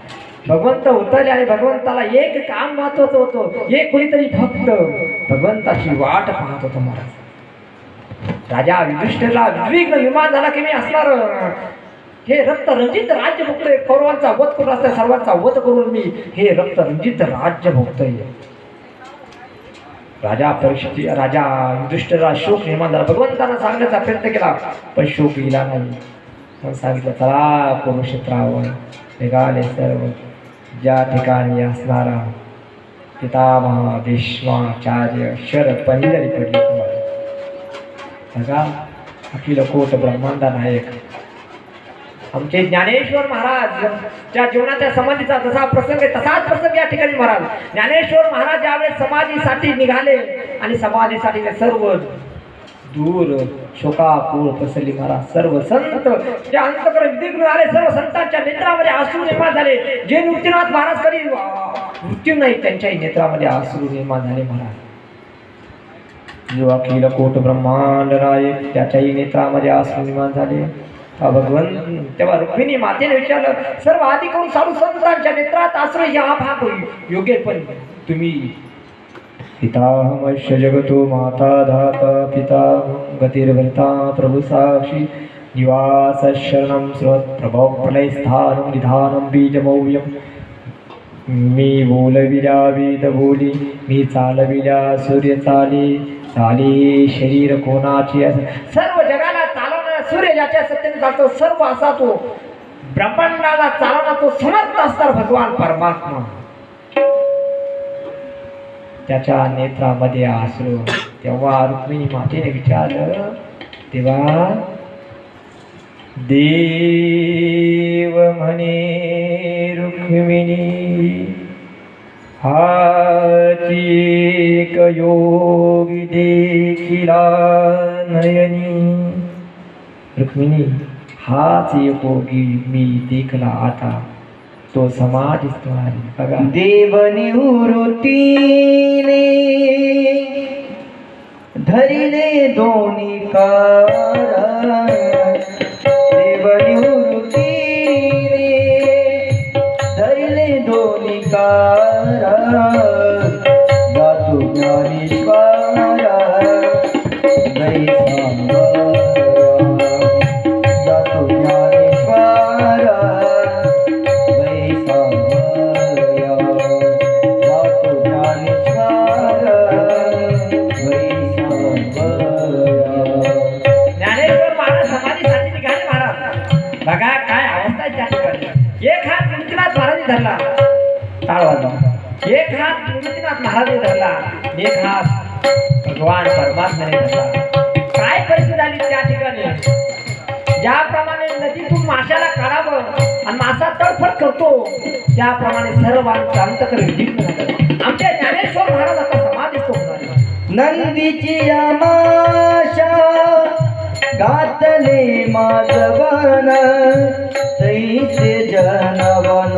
S1: भगवंत उतरले आणि भगवंताला एक काम महत्वाचं होतं. एक कोणीतरी भक्त भगवंताची वाट पाहत होतो महाराज. राजा युधिष्ठिरला उद्विग्न निर्माण झाला की मी असणार हे रक्त रंजित राज्य भोगतोय. कौरवांचा वध करून असता सर्वांचा वध करून मी हे रक्त रंजित राज्य भोगतोय. राजा युधिष्ठिरला शोक निर्माण झाला. भगवंतांना सांगण्याचा प्रयत्न केला पण शोक गेला नाही. मग सांगितलं चला कुरुक्षेत्रावर निघाले सर्व. ज्या ठिकाणी असणारा पितामह भीष्माचार्य शरद पंजरी पडली तुम्हाला. बघा अखिल कोट ब्रह्मांड नायक आमचे ज्ञानेश्वर महाराज ज्या जीवनाच्या समाधीचा जसा प्रसंग आहे तसाच प्रसंग या ठिकाणी महाराज. ज्ञानेश्वर महाराज ज्यावेळेस समाधीसाठी निघाले आणि समाधीसाठी सर्व दूर शोकापूर पसरली महाराज. सर्व संत जे अंतःकरण विधिग्न झाले सर्व संतांच्या नेत्रामध्ये अश्रू निर्माण झाले. जे नृत्यनाथ महाराज कधी मृत्यू नाही त्यांच्याही नेत्रामध्ये अश्रू निर्माण झाले महाराज. जो अखिल कोट ब्रह्मांड नायक त्याच्याही नेत्रामध्ये अश्रू निर्माण झाले. भगवंत तेव्हा रुक्मिणी मातेने विचारलं सर्व आधी करून साधू संतांच्या नेत्रात अश्रू या भाग योग्य पण तुम्ही पितामह्य जगतो माता धाता पिता गतिर्भर्ता प्रभु साक्षी निवास शरणं स्रोत प्रभव प्रलय स्थानं निधानं बीजमौल्यं. मी बोलविल्या वेद बोली मी चालविल्या सूर्य चाले शरीर कोणाचे असे. सर्व जगाला चालवणारा सूर्य ज्याच्या सत्तेने चालतो सर्व असा तो ब्रह्मांडाला चालवणारा तो समर्थ असणार भगवान परमात्मा. त्याच्या नेत्रामध्ये अश्रू. तेव्हा रुक्मिणी मातेने विचारलं तेव्हा देव म्हणे रुक्मिणी हाची एक योगी देखिला नयनी. रुक्मिणी हाच एक योगी मी देखला आता तो समाधी तुम्हारी. बघा
S2: देवनिवृत्तीने धरिले दोन्ही कारा. देवनिवृत्तीने धरिले दोन्ही कारा. जातो ज्ञानेश्वरा गै जातो ज्ञानेश्वरा
S1: बघा काय अवस्था आहे त्या ठिकाणी. एक हात निवृत्तीनाथ महाराज धरला टाळ वाजवा. एक हात निवृत्तीनाथ महाराज धरला एक हात भगवान परमात्म्याने धरला. काय परिस्थिती झाली त्या ठिकाणी. ज्याप्रमाणे नदीतून माशाला काढावं आणि मासा तडफड करतो त्याप्रमाणे सर्वांचं अंतःकरण विधिग्न झालं. आमच्या ज्ञानेश्वर महाराज आता समाधीस्थ होणार.
S2: नंदीची आमाशा गातले माझवन तैसे जनवन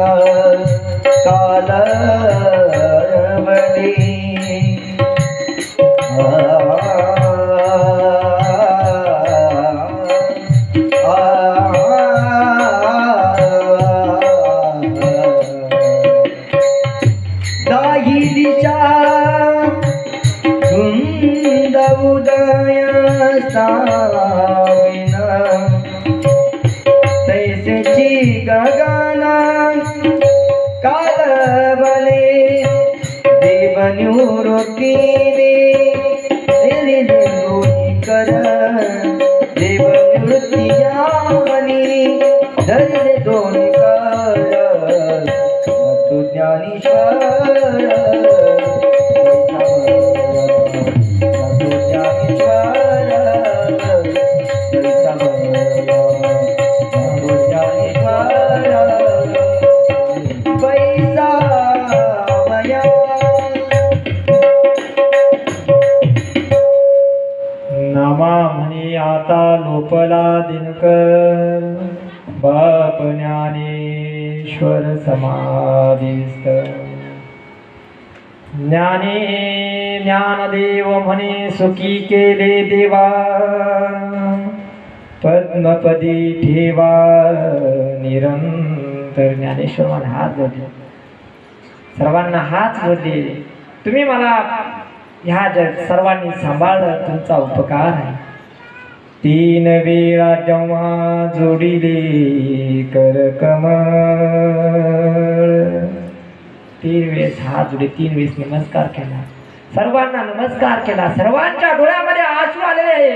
S2: कालवली. दाही दिशा धुंद उदय साविन तैसेची गगना कालवले. देवनिवृत्तीने कर देवनिवृत्ती धरले दोन्ही कर. तू ज्ञानेश्वर
S1: नामा म्हणे आता लोपला दिनकर बाप ज्ञानेश्वर समाधीस्थ. ज्ञानदेव म्हणे सुखी केले देवा पद्मपदी ठेवा निरंतर. ज्ञानेश्वर हात जोडले, सर्वांना हात जोडले. तुम्ही मला ह्या जग सर्वांनी सांभाळलं, तुमचा उपकार आहे. तीन वेळा जेव्हा जोडिले कर कमळ, 3 वेळेस हात जोडले, 3 वेळेस नमस्कार केला, सर्वांना नमस्कार केला. सर्वांच्या डोळ्यामध्ये आशू आलेले,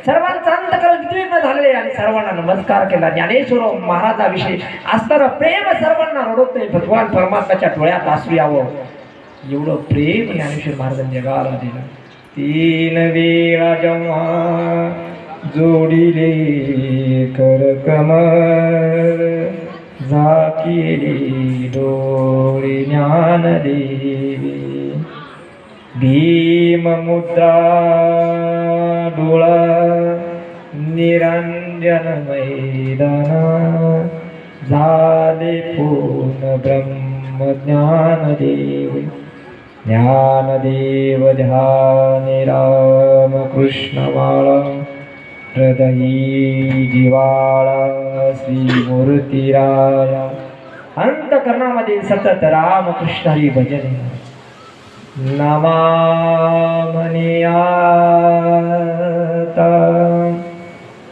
S1: सर्वांचा अंतःकरण उद्विग्न झालेले आणि सर्वांना नमस्कार केला. ज्ञानेश्वर महाराजाविषयी असणारं प्रेम सर्वांना रडवतोय. भगवान परमात्म्याच्या डोळ्यात आसू यावं एवढं प्रेम ज्ञानेश्वर महाराजांनी जगाला दिलं. 3 वेळा जेव्हा जोडिले कर कमळ, झाकिले डोळे ज्ञानदेवी. भीममुद्रा डोळा निरंजन मैदान, झाले पूर्ण ब्रह्मज्ञानदेव. ज्ञानदेव ध्याने रामकृष्ण माळा, हृदयी जिवाळा श्रीमूर्तिराया. अंतकरणामध्ये सतत रामकृष्ण हरी भजन, नामामनी आता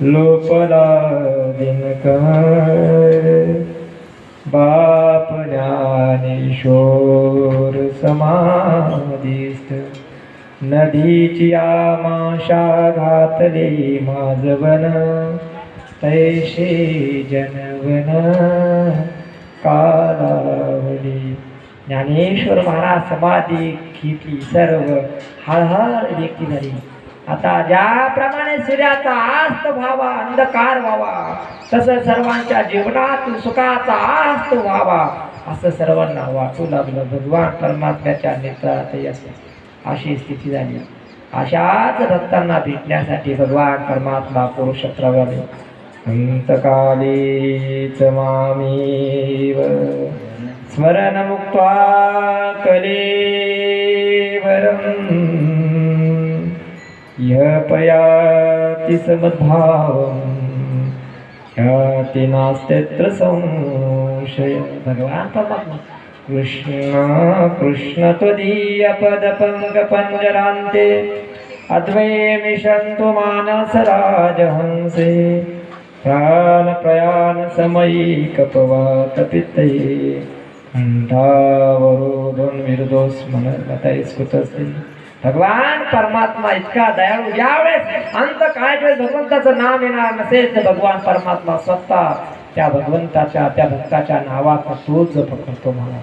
S1: लोपला दिनकर. बाप ज्ञानेश्वर समाधिस्थ, नदीची आमाशा घातले माझवन. तैसे जनवन कालावली. ज्ञानेश्वर महाराज समाधी घेतली, सर्व हळहळ व्यक्ती झाली. आता ज्याप्रमाणे सूर्याचा आस्त व्हावा, अंधकार व्हावा, तसं सर्वांच्या जीवनात सुखाचा आस्त व्हावा असं सर्वांना वाटू लागलं. भगवान परमात्म्याच्या नेत्रात अशी स्थिती झाली. अशाच भक्तांना भेटण्यासाठी भगवान परमात्मा पुरुष प्रगले. अंतकालेच मामेव स्मरण मुक्त्वा कलेवरं, यपयाति समद्भावं ह्याति नास्त्यत्र संशय. भगवान परमात्मा कृष्ण कृष्ण त्वदीय पद पंकपंजरान्ते, अद्वये मिशन्तु मानस राजहंसे. प्राण प्रयाण समयी कपवात पित्तये, कंठावरोधन विरुद्धोस्मनतये स्फुटस्ते. भगवान परमात्मा इतका दयाळू. ज्यावेळेस अंत काळाच्या भगवंताचं नाव येणार नसेल तर भगवान परमात्मा स्वतः त्या भगवंताच्या, त्या भक्ताच्या नावाचा तोच जप करतो. मला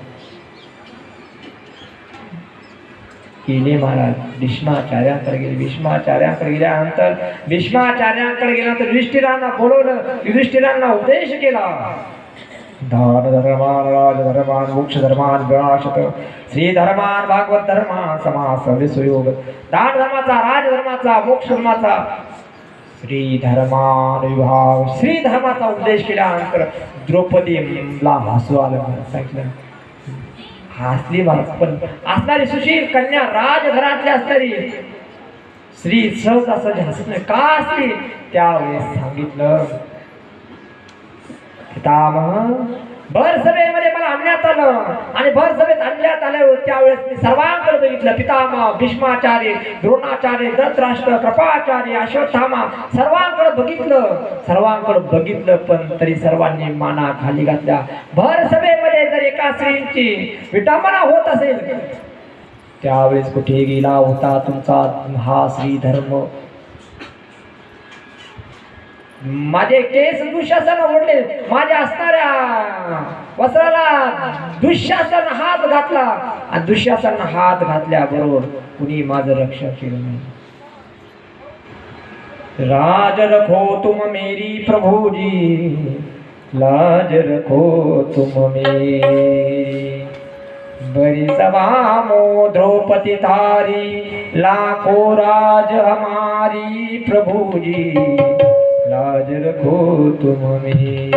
S1: गेले महाराज भीष्माचार्यांकडे गेले. भीष्माचार्यांकडे गेल्यानंतर भीष्माचार्यांकडे गेल्यानंतर युधिष्ठिरांना बोलवलं, युधिष्ठिरांना उपदेश केला. दान धर्मान राज धर्मान मोक्ष धर्मान विनाशत, श्री धर्मान भागवत धर्मान समास विसुयोग. दान धर्माचा, राज धर्माचा, मोक्ष धर्माचा, श्री धर्मान विभाग, श्री धर्माचा उपदेश केल्यानंतर द्रौपदीला हसू आलं. सांगितलं हसली महाराज. पण असणारी सुशील कन्या, राजघरातली असणारी स्त्री सहज हसत नाही का असली. त्यावेळेस सांगितलं पितामह, भर सभेमध्ये मला आणण्यात आलं आणि भर सभेत आणण्यात आल्यावर त्यावेळेस मी सर्वांकडे बघितलं. पितामह, भीष्माचार्य, द्रोणाचार्य, धृतराष्ट्र, कृपाचार्य, अश्वत्थामा सर्वांकडे बघितलं पण तरी सर्वांनी माना खाली घातल्या. भर सभेमध्ये जर एका स्त्रीची विटंबना होत असेल त्यावेळेस कुठे गेला होता तुमचा हा श्री धर्म. माझे केस दुःशासन ओढले, माझ्या असणाऱ्या वस्त्राला दुःशासन हात घातला आणि दुःशासन हात घातल्याबरोबर कुणी माझं रक्षण केलं नाही. राज रखो तुम मेरी प्रभुजी, लाज रखो तुम मेरी. बड़ी सभा मो द्रौपदी थारी, लाखों राज हमारी प्रभुजी, लाज रखो तुम मेरी.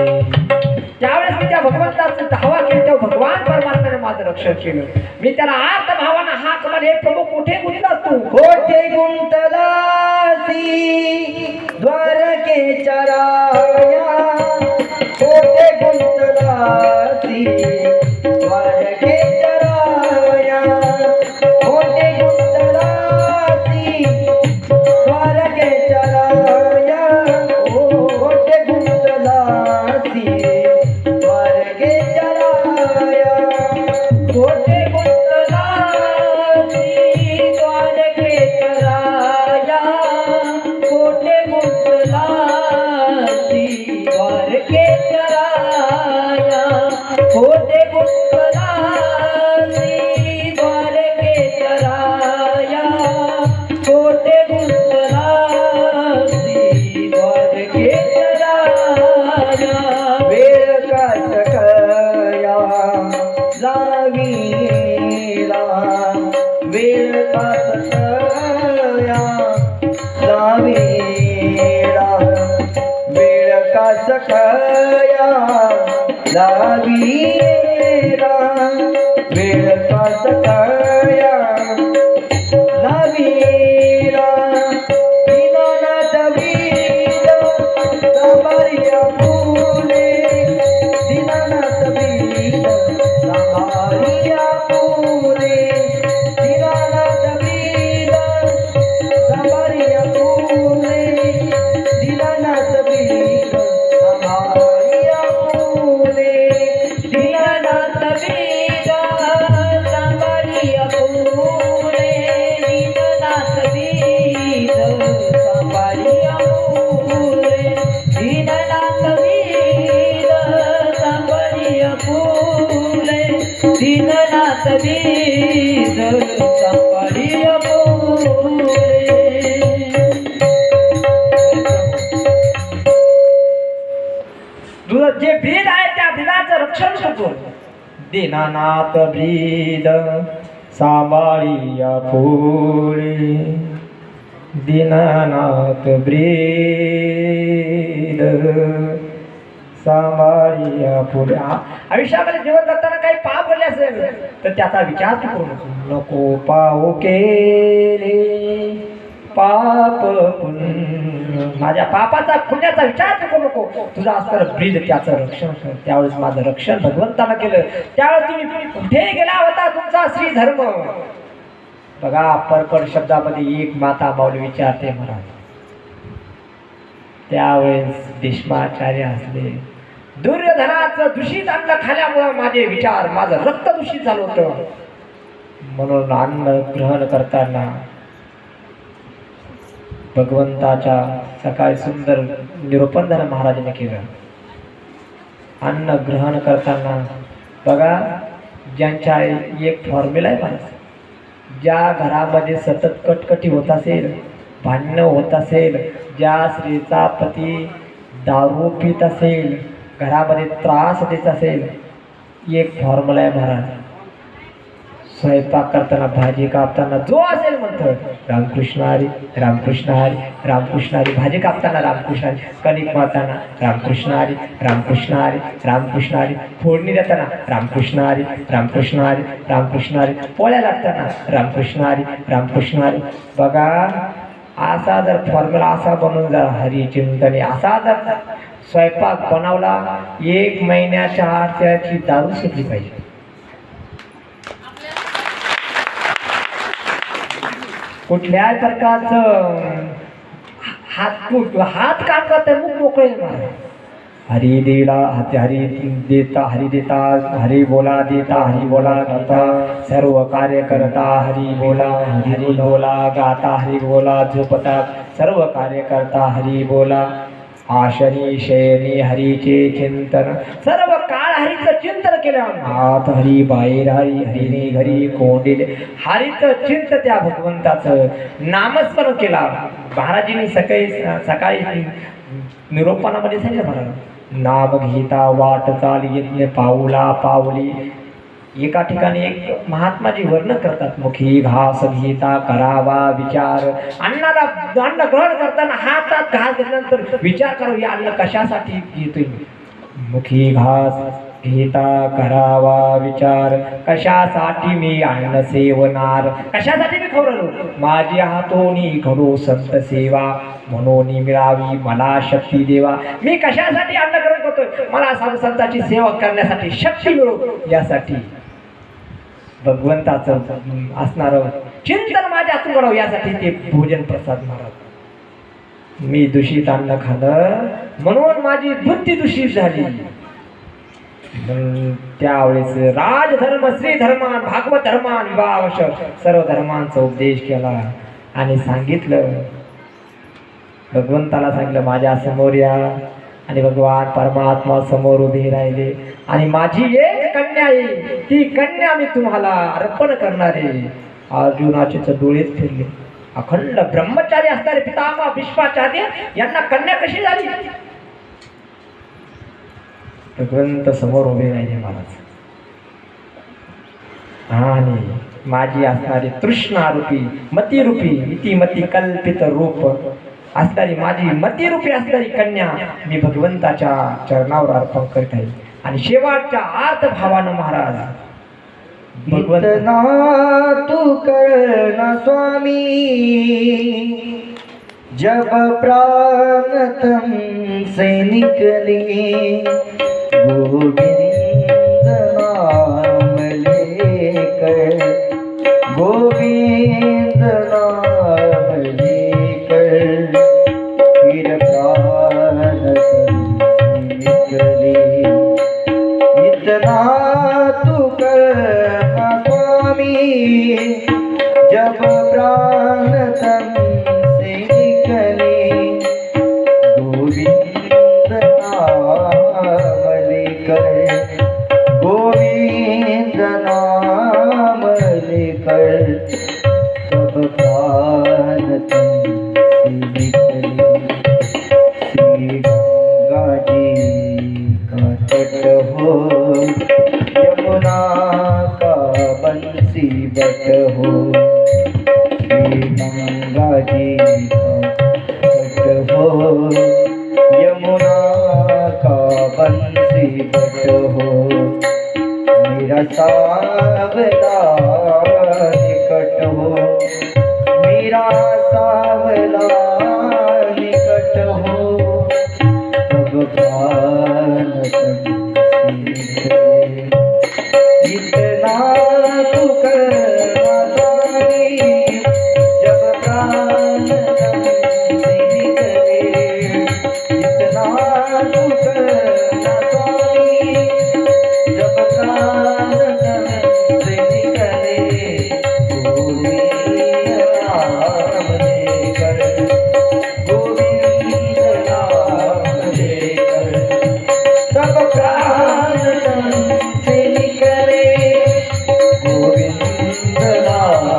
S1: ज्यावेळेस मी त्या भगवंताचा धावा केला तेव्हा भगवान परमात्म्याने माझं रक्षण केलं. मी त्याला आर्त भावानं हाक मध्ये प्रभू कुठे गुंतला तू?
S2: कोठे गुंतलासी द्वारकेच्या राया, कोठे गुंतलासी द्वारकेच्या राया, कोठे गुंतलासी द्वारकेच्या राया, कोठे गुंतलासी द्वारकेच्या राया,
S3: कोठे गुंतलासी द्वारकेच्या राया, कोठे गुंतलासी द्वारकेच्या राया, कोठे गुंतलासी द्वारकेच्या राया, कोठे गुंतलासी द्वारकेच्या राया.
S2: वेळ काटकया लावीला, वेळ काटकया लावीला, वेळ काटकया लावीला, वेळ काटकया लावीला, दीनानाथ वीर सांभाळिया फुले, दीनानाथ वीर सांभाळिया फुले, दीनानाथ वीर सांभाळिया फुले, दीनानाथ वीर सांभाळिया फुले,
S3: दीनानाथ वीर सांभाळिया फुले, दीनानाथ वीर सांभाळिया फुले, दीनानाथ वीर सांभाळिया फुले, दीनानाथ वीर सांभाळिया फुले.
S1: तुझं जे ब्रीद आहे त्या ब्रीदाचं रक्षण करतो. दीनानाथ ब्रीद सांभाळिया फुले, दीनानाथ ब्रीद सांभाळिया फुले. आयुष्यामध्ये जीवन जगताना काही पाप बोलले असेल तर त्याचा विचार तू करू नको. नको पाहू केले पाप पुण्य, माझ्या पापाचा पुण्याचा विचार तू करू नको. तुझा असणार ब्रीद त्याचं रक्षण कर. त्यावेळेस माझं रक्षण भगवंतानं केलं. त्यावेळेस तुम्ही कुठे गेला होता तुमचा श्री धर्म? बघा परपड शब्दामध्ये एक माता माऊली विचारते महाराज. त्यावेळेस भीष्माचार्य असले. दुर्योधनाचं दूषित अन्न खाल्यामुळं माझे विचार, माझं रक्त दूषित झालं होतं. म्हणून अन्न ग्रहण करताना भगवंताच्या सकाळी सुंदर निरूपण झालं महाराजांनी केलं. अन्न ग्रहण करताना बघा ज्यांच्या एक फॉर्म्युला आहे महाराज. ज्या घरामध्ये सतत कटकटी होत असेल, भांडणं होत असेल, ज्या स्त्रीचा पती दारू पित असेल, घरामध्ये त्रास देत असेल, एक फॉर्म्युला आहे महाराज. स्वयंपाक करताना, भाजी कापताना जो असेल म्हणतं रामकृष्ण हरी, रामकृष्ण हरी, रामकृष्ण हरी. भाजी कापताना रामकृष्ण हरी, कणिक मळताना रामकृष्ण हरी, रामकृष्ण हरी, रामकृष्ण हरी. फोडणी देताना रामकृष्ण हरी, रामकृष्ण हरी, रामकृष्ण हरी. पोळ्या लागताना रामकृष्ण हरी, रामकृष्ण हरी. बघा असा जर फॉर्म्युला असा बनवून जर हरी चिंतने असा जर स्वयंपाक बनवला, 1 महिन्याच्या आत त्याची दारू सुटली पाहिजे. कुठल्याही प्रकारचं हात काम करता मुख मोकळे. हरी देला हरी देता, हरी देता, हरी बोला देता, हरी बोला गाता, सर्व कार्य करता हरी बोला, हरी बोला गाता, हरी बोला झोपता, सर्व कार्य करता हरी बोला. आशनी शयनी हरीचे चिंतन, सर्व काळ हरीचं चिंतन केलं. आत हरी बाहेर हरी, हरीने घरी कोंडिले. हरीचं चिंत त्या भगवंताचं नामस्मरण केला. महाराजांनी सकाळी निरोपणामध्ये सांगितलं महाराज, नाम घेता वाट चाल यज्ञ पाऊला पावली. एका ठिकाणी एक महात्माजी वर्णन करतात, मुखी घास घेता करावा विचार. अन्नाला अन्न ग्रहण करताना हातात घास घेतल्यानंतर विचार करा, हे अन्न कशासाठी घेतोय. मुखी घास घेता करावा विचार, कशासाठी मी अन्न सेवनार, कशासाठी मी खवरलो, माझी हातोनी घडो संत सेवा, म्हणून मिळावी मला शक्ती देवा. मी कशासाठी अन्न ग्रहण करतोय, मला साधू संतांची सेवा करण्यासाठी शक्ती मिळो, यासाठी भगवंताचं असणार चिंतन माझ्या हातून घडावं, यासाठी ते भोजन प्रसाद महाराज. मी दूषित अन्न खाल्लं म्हणून माझी बुद्धी दूषित झाली. त्यावेळेस राजधर्म, श्री धर्मान, भागवत धर्मान, विवाह सर्व धर्मांचा उपदेश केला आणि सांगितलं, भगवंताला सांगितलं माझ्या समोर या. आणि भगवान परमात्मा समोर उभे राहिले आणि माझी एक कन्या आहे, ती कन्या मी तुम्हाला अर्पण करणार आहे. अर्जुनाचे डोळेच फिरले. अखंड ब्रह्मचारी असणारे पितामह भीष्माचार्य यांना कन्या कशी झाली. भगवंत समोर उभे राहिले महाराज आणि माझी असणारी तृष्णारूपी मतिरूपी इतिमती कल्पित रूप असणारी माझी मतिरूपी असणारी कन्या मी भगवंताच्या चरणावर अर्पण करीत आहे. आणि शेवटच्या आर्त भावानं महाराज
S2: इतना तू करना स्वामी, जब प्राण तन से निकले, गोविंद नाम लेकर, गोविंद नाम लेकर, फिर प्राण तन से निकले. इतना तू करना स्वामी, जब प्राण तन से निकले, गोविंद नाम लेकर, गोविंद नाम लेकर, तब प्राण तन से निकले. श्री गंगा जी का तट हो, यमुना का बंसी बट हो, श्री गंगा जी का तट हो, यमुना का बंसी बट हो, मेरा सावला निकट हो, मेरा सावला निकट हो, तब प्राण तन से निकले. इतना तू करना स्वामी, जब प्राण तन से निकले. इतना तू करना स्वामी, जब प्राण तन से निकले, गोविंद नाम लेकर, गोविंद नाम लेकर, तब प्राण तन से निकले, गोविंद नाम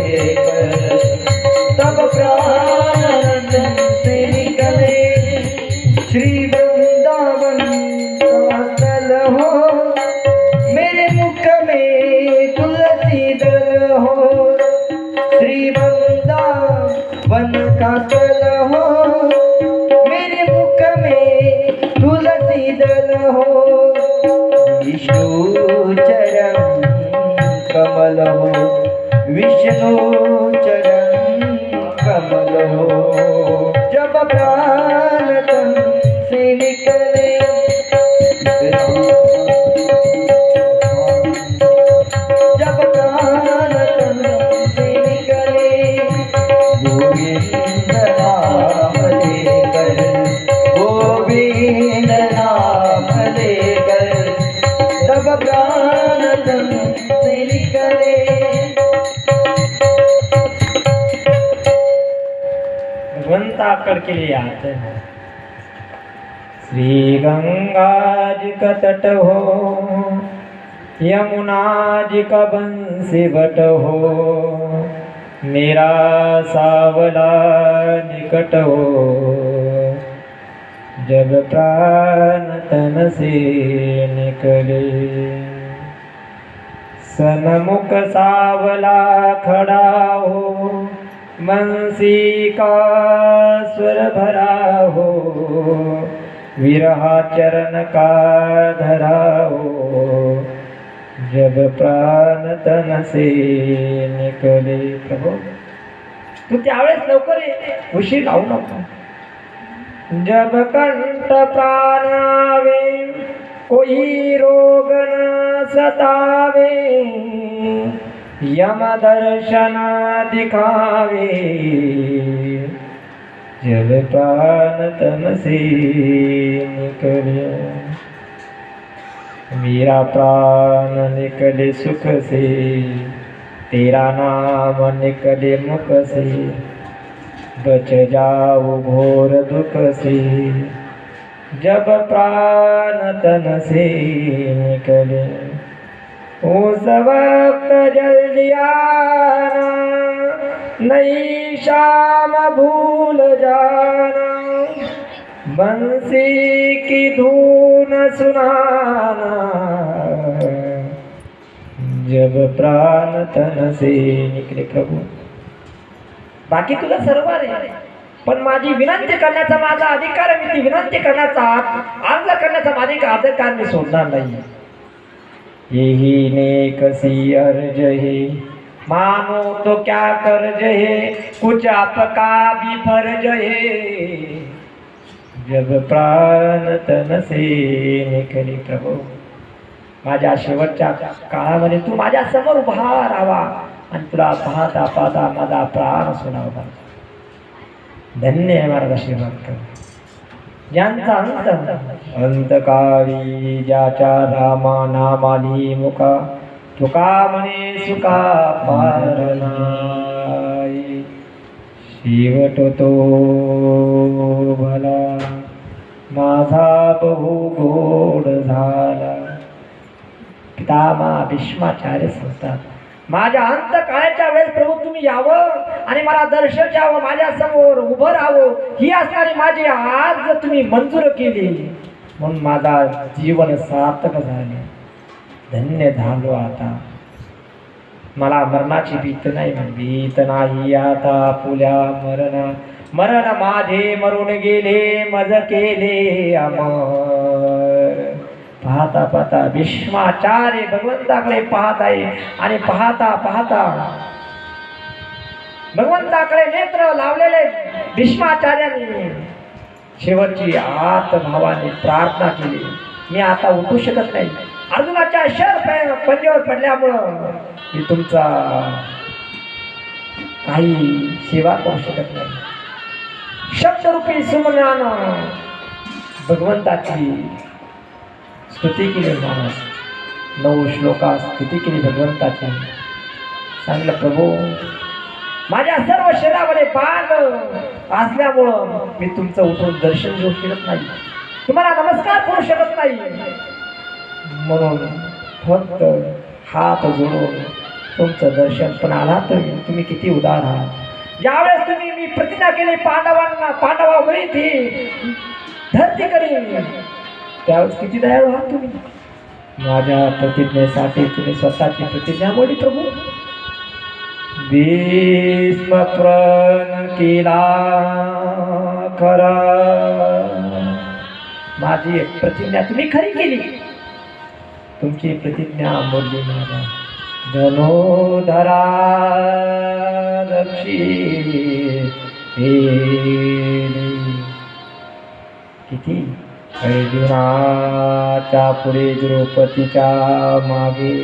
S2: लेकर, तब प्राण तन से निकले. श्री वृंदावन का स्थल हो, मेरे मुख में तुलसी दल हो. श्री वृंदावन का स्थल हो, मेरे मुख में तुलसी दल हो. विष्णु चरण कमल हो, विष्णु चरण कमल हो, जब प्राण तन से निकले. जब प्राण तन से निकले, गोविंद नाम लेकर, गोविंद नाम लेकर, तब प्राण तन से निकले.
S1: भगवंताकड़ के लिए आते हैं. श्री गंगा जी का तट हो, यमुना जी का बंसी बट हो, मेरा सावला निकट हो, जब प्राण तन से निकले. सन्मुख सावला खड़ा हो, बंसी का स्वर भरा हो, विरहा चरण का धराओ, जब प्राण तन से निकले. प्रभू तू त्यावेळेस लवकर ये, उशीर लावू नको. जब कंठ प्राण आवे, कोई रोग न सतावे, यम दर्शन दिखावे, जब प्राण तन से निकले. मेरा प्राण निकले सुख से, तेरा नाम निकले मुख से, बच जाओ घोर दुख से, जब प्राण तन से निकले. उस वक्त जल्दी आना, नई शाम भूल जाना, बंसी की धुन सुनाना, जब प्राण तन से निकले. प्रभू बाकी तुला सर्व आहे, पण माझी विनंती करण्याचा माझा अधिकार आहे. मी ती विनंती करण्याचा अर्ज करण्याचा माझा अधिकार मी सोडणार नाही. यही नेक सी अर्ज है, मानो तो क्या कर्ज है, कुछ आपका भी फर्ज है, जब प्राण तन से निकले. प्रभू माझ्या शेवटच्या काळामध्ये तू माझ्या समोर उभा राहावा आणि तुला पाहता पाहता माझा प्राण सोडावा. धन्य आहे माझा श्रीमंत, ज्यांचा अंतकाळी ज्याच्या रामा नामाली मुका, तुका म्हणे सुका पार नाही, शेवट तो भला माझा बहु गोड झाला. पितामह भीष्माचार्य सांगतात, माझ्या अंत काळाच्या वेळेस प्रभू तुम्ही यावं आणि मला दर्शन द्यावं, माझ्या समोर उभं राहावं, ही असणारी माझी आज तुम्ही मंजूर केली, म्हणून माझा जीवन सार्थक झाले. धन्य झालो. आता मला मरणाची भीत नाही, भीत नाही आता पुल्या मरण. मरण माझे मरून गेले, मज केले अमर. पाहता पाहता भीष्माचार्य भगवंताकडे पाहत आहे आणि पाहता पाहता भगवंताकडे नेत्र लावलेले भीष्माचार्यांनी शेवटची आत भावाने प्रार्थना केली, मी आता उठू शकत नाही. अर्जुनाच्या शर पंजेवर पडल्यामुळं मी तुमचा काही सेवा करू शकत नाही. शब्दरूपी सुमनानं भगवंताची स्तुती केली. महाराज 9 श्लोकात स्तुती केली भगवंताची. सांगितलं, प्रभू माझ्या सर्व शरीरामध्ये बाण असल्यामुळं मी तुमचं उठून दर्शन घेऊ शकत नाही, तुम्हाला नमस्कार करू शकत नाही, म्हणून फक्त हात जोडून तुमचं दर्शन. पण आला तुम्ही किती उदार आहात. ज्यावेळेस तुम्ही मी प्रतिज्ञा केली पांडवावरी ती धरती करीन, त्यावेळेस किती दयाळू आहात तुम्ही. माझ्या प्रतिज्ञेसाठी तुम्ही स्वतःची प्रतिज्ञा मोडी. प्रभू भीष्म प्रण केला खरा, माझी प्रतिज्ञा तुम्ही खरी केली, तुमची प्रतिज्ञा मोडली. माझा धनुधरा रक्षी किती अर्जुनाच्या पुढे द्रौपदीच्या मागे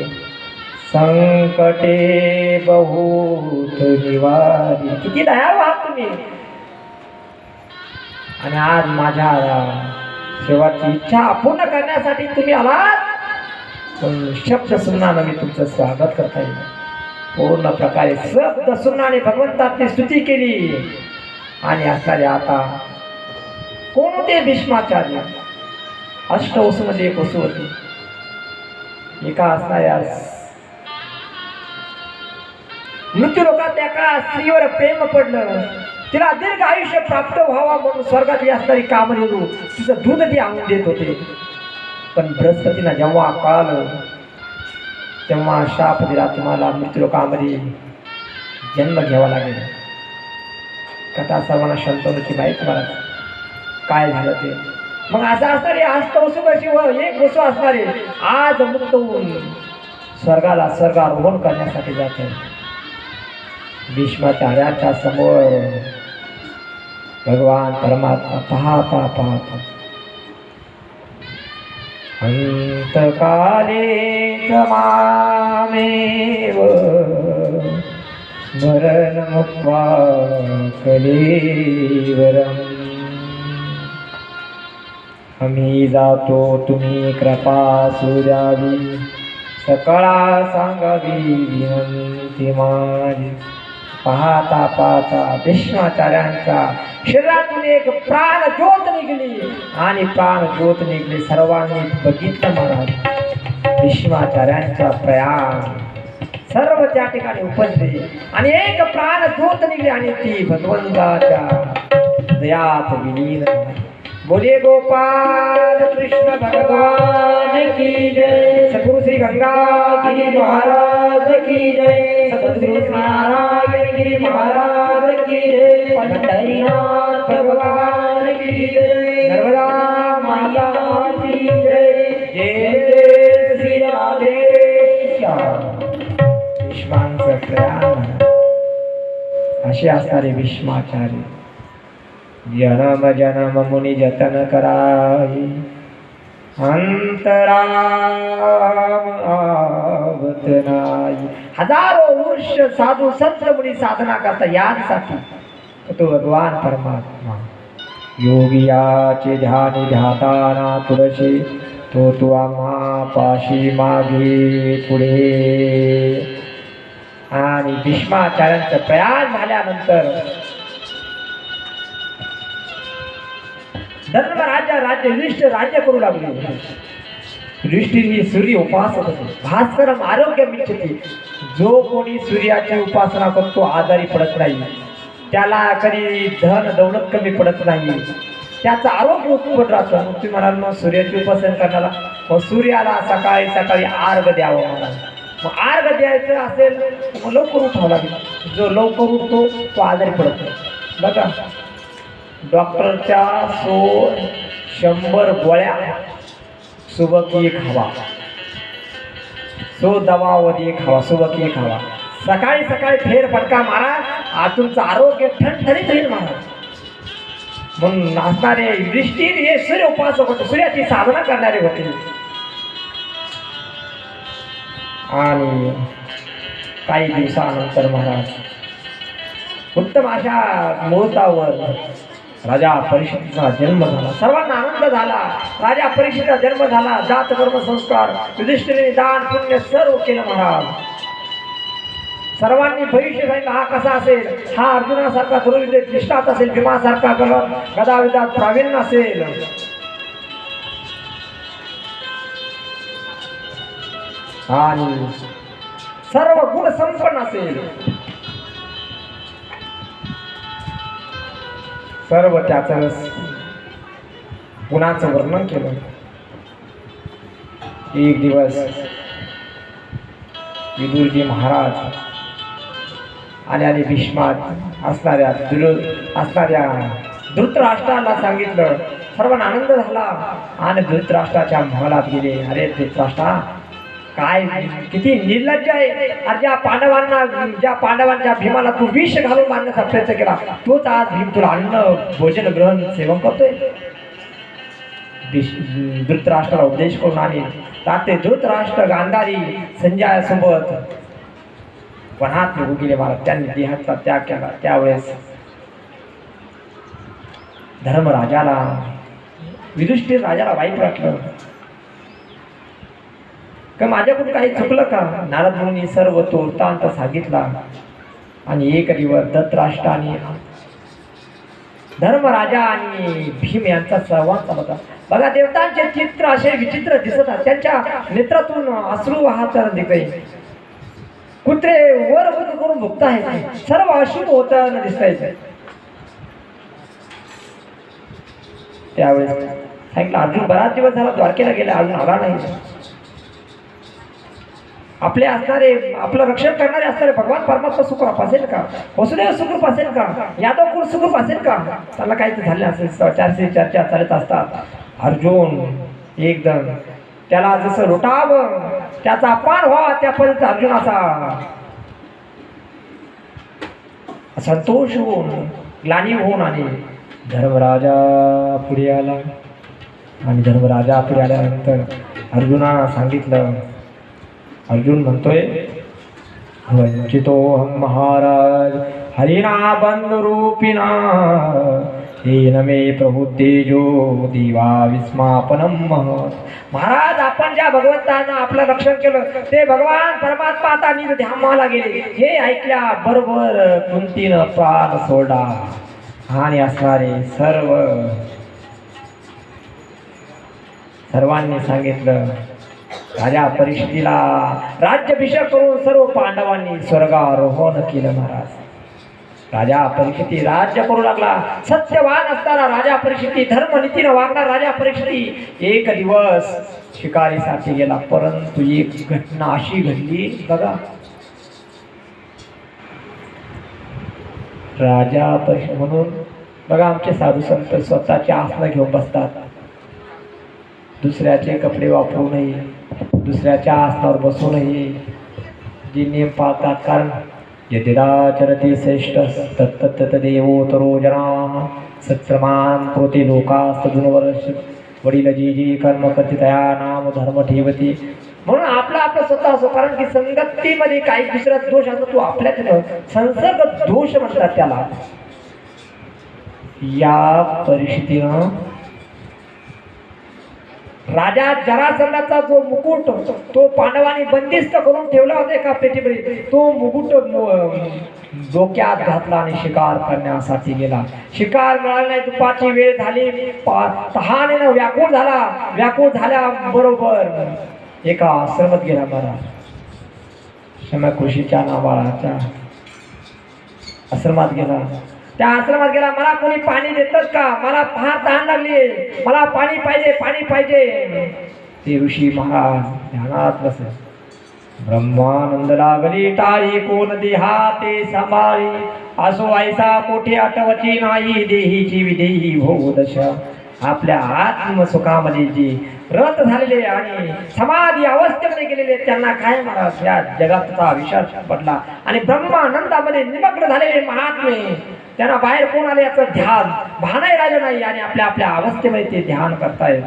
S1: संकटे बहुत निवारी. किती दयाळू आहात तुम्ही. आणि आज माझ्या शेवटची इच्छा पूर्ण करण्यासाठी तुम्ही आलात. पण शब्द सुमनानं मी तुमचं स्वागत करता येईल. पूर्ण प्रकारे शब्द सुमनाने भगवंताची स्तुती केली. आणि असणारे आता कोणते भीष्माचार्य अष्टवसूमध्ये एक वसू होती. एका असणाऱ्या मृत्यू लोकात एका स्त्रीवर प्रेम पडलं. तिला दीर्घ आयुष्य प्राप्त व्हावा म्हणून स्वर्गात असणारी कामधेनू तिचं दूध ती आणून देत होते. पण बृहस्पतीनं जेव्हा कळालं तेव्हा शाप दिला, तुम्हाला मृत्यू लोकामध्ये जन्म घ्यावा लागेल. कथा सर्वांना शंतनूची माहिती मला काय झालं ते. मग असं असणारे आज तवसू कशी व एक वसू असणारे आज मुक्त होऊन स्वर्गारोहण करण्यासाठी जाते. भीष्माचार्याच्या समोर भगवान परमात्मा पाहता पाहता अंतकाले मामेव स्मरण मुक्त्वा कलेवरम् आम्ही जातो तुम्ही कृपा सुद्यावी सकळा सांगावी विनंती माझी. पाहता पाहता भीष्माचार्यांच्या शरीरातून एक प्राण ज्योत निघली आणि प्राण ज्योत निघली. सर्वांनी बघितलं महाराज भीष्माचार्यांचा प्रयाण सर्व त्या ठिकाणी उपजले आणि एक प्राण ज्योत निघली आणि ती भगवंताच्या हृदयात विलीन झाली. बोले गोपाल कृष्ण भगवान की जय. सद्गुरु श्री गंगागिरी महाराज की जय. सद्गुरु श्री नारायणगिरी महाराज की जय. पंढरीनाथ भगवान की जय. नर्मदा माता की जय. जय जय श्री राधेश्याम. भीष्मांचं प्रयाण असे असणारे भीष्माचार्य जन्म जन्म मुनी जतन कराई अंतराम आवत नाही. हजारो वर्ष साधू संत मुनी साधना करता यासाठी तो भगवान परमात्मा योगियाचे ध्यानी ध्याताना तुळशी तो आम्हा पाशी मागे पुढे. आणि भीष्माचार्यांचं प्रयाण झाल्यानंतर धर्मराजा राज्य युधिष्ठिर राज्य करू लागले. युधिष्ठिर ही सूर्य उपासक होते. भास्करम आरोग्यम इच्छिते. जो कोणी सूर्याची उपासना करतो आजारी पडत नाही, त्याला कधी धन दौलत कमी पडत नाही, त्याचं आरोग्य उत्पन्न राहतं. मग तुम्ही म्हणाल मग सूर्याची उपासना करण्याला मग सूर्याला सकाळी सकाळी अर्घ द्यावं म्हणाल. मग अर्घ द्यायचं असेल मग लवकर उठावं लागेल. जो लवकर उठतो तो आजारी पडत नाही. बघा डॉक्टरच्या 100 गोळ्या सुबह की खावा, 100 दवावरी खावा, सुबह की खावा. सकाळी सकाळी फेरफटका मारा, आज तुमचं आरोग्य ठणठणीत होईल महाराज. म्हणून असणारे युधिष्ठिर हे सूर्य उपासक होते, सूर्याची साधना करणारे होते. आणि काही दिवसानंतर महाराज उत्तम अशा मुहूर्तावर राजा परीक्षितीचा जन्म झाला. सर्वांना आनंद झाला. राजा परीक्षितीचा जन्म झाला. जात कर्म संस्कार युधिष्ठिराने दान पुण्य सर्व केलं महाराज. सर्वांनी भविष्य सांगितलं हा कसा असेल, हा अर्जुनासारखा धनुर्विद्येत निष्णात असेल, भीमासारखा गदाविद्यात प्रावीण्य असेल. आणि सर्व गुण संपन्न असेल. सर्व त्याचं गुणाचं वर्णन केलं. एक दिवस विदुरजी महाराज आणि भीष्मात असणाऱ्या धृतराष्ट्राला सांगितलं. सर्वांना आनंद झाला आणि धृतराष्ट्राच्या महलात गेले. अरे धृतराष्ट्रा काय किती निर्लज्ज आहे. ज्या पांडवांच्या भीमाला तू विष घालून मारण्याचा प्रयत्न केला, तोच आज भीम तुला अन्न भोजन ग्रहण सेवन करतोय. धृतराष्ट्राला उपदेश करून आले. ताते धृतराष्ट्र गांधारी संजयासोबत वनात निघून गेले महाराज. त्यांनी देहाचा त्याग केला. त्यावेळेस धर्मराजाला युधिष्ठिर राजाला वाईट वाटलं का माझ्याकडून काही चुकलं का. नारद मुनी सर्व तो वृत्तांत सांगितला. आणि एक दिवस धृतराष्ट्राने धर्मराजा आणि भीम यांचा संवाद चालू होता. बघा देवतांचे चित्र असे विचित्र दिसत आहेत. त्यांच्या नेत्रातून अश्रू वाहताना दिसते. कुत्रे वर करून भुकत आहेत. सर्व अशुभ होताना दिसत आहेत. त्यावेळेस सांगितलं अर्जुन बराच दिवस झाला द्वारकेला गेला, अजून आला नाही. आपले असणारे आपलं रक्षण करणारे असणारे भगवान परमात्मा सुखरूप असेल का, वसुदेव सुखरूप असेल का, यादव कुळ सुखरूप असेल का. त्याला काही झाले असेल. चर्चा चालत असतात. अर्जुन एकदम त्याला जसं रोटावं त्याचा पान व्हावा त्या पद्धतीत अर्जुनाचा संतोष होऊन ग्लानी होऊन आणि धर्मराजा पुढे आला. आणि धर्मराजा पुढे आल्यानंतर अर्जुना सांगितलं. अर्जुन म्हणतोय वंचितोहं महाराज हरिणा बंधुरूपिणा येन मे प्रबुद्धेजो दिवा विस्मापनम महत्. महाराज आपण ज्या भगवंतानं आपलं रक्षण केलं ते भगवान परमात्मा आता निज ध्यानाला गेले हे ऐकल्या बरोबर कुंतीनं प्राण सोडा आणि असणारे सर्वांनी सांगितलं. राजा परीक्षितीला राज्याभिषेक करून सर्व पांडवांनी स्वर्गारोहण केलं. महाराज राजा परीक्षिती राज्य करू लागला. सत्यवान असताना राजा परीक्षिती धर्मनीतीनं वागणार राजा परीक्षिती एक दिवस शिकारीसाठी गेला. परंतु एक घटना अशी घडली बघा. राजा परीक्षित म्हणून बघा आमचे साधू संत स्वतःचे आसनं घेऊन बसतात. दुसऱ्याचे कपडे वापरू नये, दुसऱ्याच्या आसनावर बसू नये, जे नियम पाळतात. कारण यदिराचरते श्रेष्ठ तत्तदेवोत्तरो जना सत्प्रमाण कृते लोकास्तदुनवर्ष वडील जी जी कर्म करते तया नाम धर्म ठेवते. म्हणून आपला स्वतः असो. कारण की संगतीमध्ये काही दुसरा दोष असतो तो आपल्यात संसर्ग दोष म्हणतात त्याला. या परिस्थितीनं राजा जरासंधाचा जो मुकुट तो पांडवांनी बंदिस्त करून ठेवला होता एका पेटीमध्ये. तो मुकुट डोक्यात घातला आणि शिकार करण्यासाठी गेला. शिकार मिळाला नाही. दुपारची वेळ झाली. तहानेनं व्याकुळ झाला. व्याकुळ झाल्याबरोबर एका आश्रमात गेला. महाराज शमकृषीच्या नावाच्या आश्रमात गेला. त्या आश्रमात गेला. मला कोणी पाणी देतात का? मला फार तहान लागली, मला पाणी पाहिजे, पाणी पाहिजे. ते ऋषी महाराज ध्यानात बसले. ब्रह्मानंद लागली टाळी कोण देहा ते सांभाळी असो ऐसा कोठे आठवची नाही देहीची विदेही भोदशा. आपल्या आत्मसुखामध्ये जे रत झालेले आणि समाधी अवस्थेमध्ये गेलेले त्यांना काय महाराज या जगाचा विचार पडला. आणि ब्रह्मानंदामध्ये निमग्न झालेले महात्मे त्यांना बाहेर कोण आले याचं ध्यान भानाही राहिलं नाही आणि आपल्या आपल्या अवस्थेमध्ये ते ध्यान करतायत.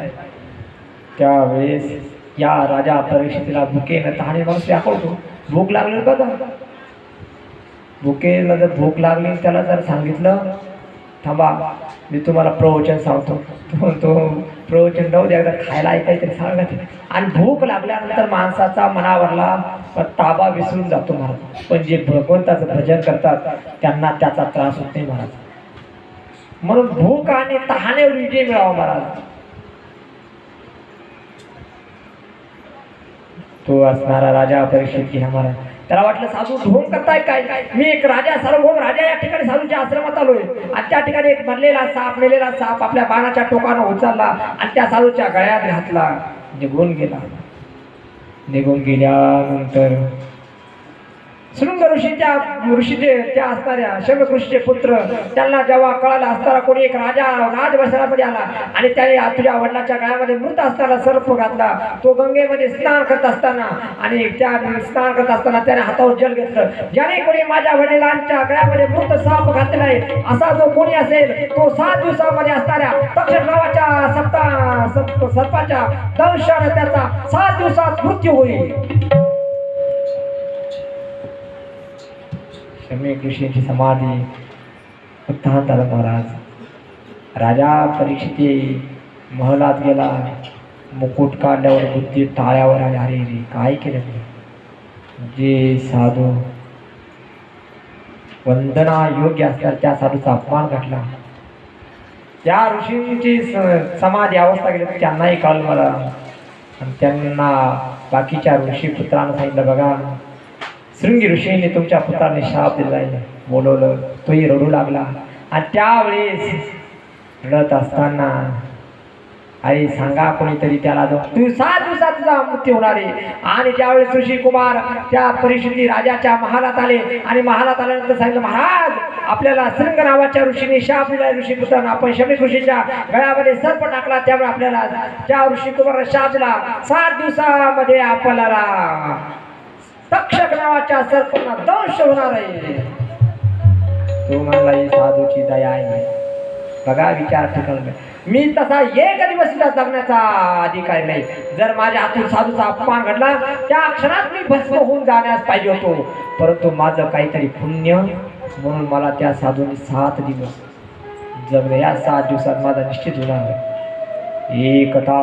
S1: त्यावेळेस या राजा परीक्षितीला भुकेनं तहाने माणूस व्याकुळतो. भूक लागली बघा. भुकेला जर भूक लागली त्याला जर सांगितलं थांबा मी तुम्हाला प्रवचन सांगतो, तो प्रवचन जाऊ द्या खायला ऐकायचं सांगा. आणि भूक लागल्यानंतर माणसाचा मनावरला ताबा विसरून जातो महाराज. पण जे भगवंताचं भजन करतात त्यांना त्याचा त्रास होत नाही महाराज. म्हणून भूक आणि तहानेवर विजय मिळावा महाराज. तो असणारा राजा परीक्षित घ्या महाराज. त्याला वाटलं साधू ढोंग करताय काय? मी एक राजा सार्वभौम राजा या ठिकाणी साधूच्या आश्रमात आलोय. आणि त्या ठिकाणी एक मरलेला साप मेलेला साप आपल्या बाणाच्या टोकानं उचलला आणि त्या साधूच्या गळ्यात घातला. निघून गेला. निघून गेल्यानंतर शृंग ऋषीचे त्या असणाऱ्या शंख ऋषीचे पुत्र त्यांना जेव्हा कळाला असताना कोणी एक राजा राजवसामध्ये आला आणि त्याने तुझ्या वडिलाच्या गळ्यामध्ये मृत असताना सर्प घातला. तो गंगेमध्ये स्नान करत असताना आणि त्या स्नान करत असताना त्याने हातावर जल घेतलं. ज्याने कोणी माझ्या वडिलांच्या गळ्यामध्ये मृत साप घातलेला आहे असा जो कोणी असेल तो 7 दिवसामध्ये असणाऱ्या तक्षक नावाच्या सर्पाच्या दंशाने त्याचा 7 दिवसात मृत्यू होईल. शमी ऋषींची समाधी उत्थान झालं महाराज. राजा परीक्षिती महलात गेला. मुकुट काढल्यावर बुद्धी टाळ्यावर आली. अरे रे काय केलं? जे साधू वंदना योग्य असतात त्या साधूचा अपमान घडला. त्या ऋषींची समाधी अवस्था गेली त्यांनाही कळलं मला. आणि त्यांना बाकीच्या ऋषी पुत्रांना सांगितलं बघा शृंगी ऋषींनी तुमच्या पुत्राने शाप दिलाय. बोलवलं. तोही रडू लागला. आणि त्यावेळेस रडत असताना अरे सांगा कोणीतरी त्याला जाऊन तू 7 दिवसात तुझा मृत्यू होणार आहे. आणि ज्यावेळेस ऋषी कुमार त्या परिस्थिती राजाच्या महालात आले आणि महालात आल्यानंतर सांगितलं महाराज आपल्याला श्रृंग नावाच्या ऋषीने शाप दिला. ऋषी पुत्रांना आपण शमी ऋषीच्या गळ्यामध्ये सर्प टाकला त्यामुळे आपल्याला त्या ऋषी कुमाराला शाप दिला. 7 दिवसामध्ये आपल्याला तक्षक नावाच्या सर्पांना दंश होणार आहे. तो म्हणला ही साधूची दया आहे. बघा विचार ठिकाण मी तसा एक दिवस सुद्धा जगण्याचा अधिकारी नाही. जर माझ्या हातून साधूचा अपमान घडला त्या क्षणात मी भस्म होऊन जाण्यास पाहिजे होतो. परंतु माझं काहीतरी पुण्य म्हणून मला त्या साधूने 7 दिवस जगले. या 7 दिवसात माझा निश्चित होणार. एकता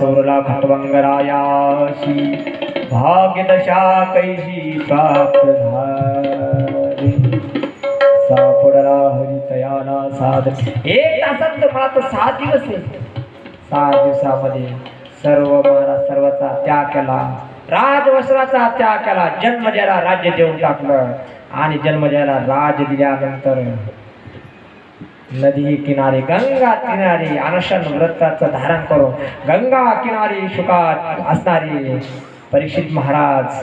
S1: सौरला खटवंगरायाशी भाग्यदशा कैशी प्राप्त झाली सापडला हरितयाना साध. 1 तासात तर मला तर 7 दिवस आहे. 7 दिवसामध्ये सर्वाचा त्याग केला. राजवस्त्राचा त्याग केला. जन्मजयाला राज्य देऊन टाकलं आणि जन्मजयाला राज्य दिल्यानंतर नदी किनारी गंगा किनारी अनशन व्रताचं धारण करून गंगा किनारी शुकात असणारी परीक्षित महाराज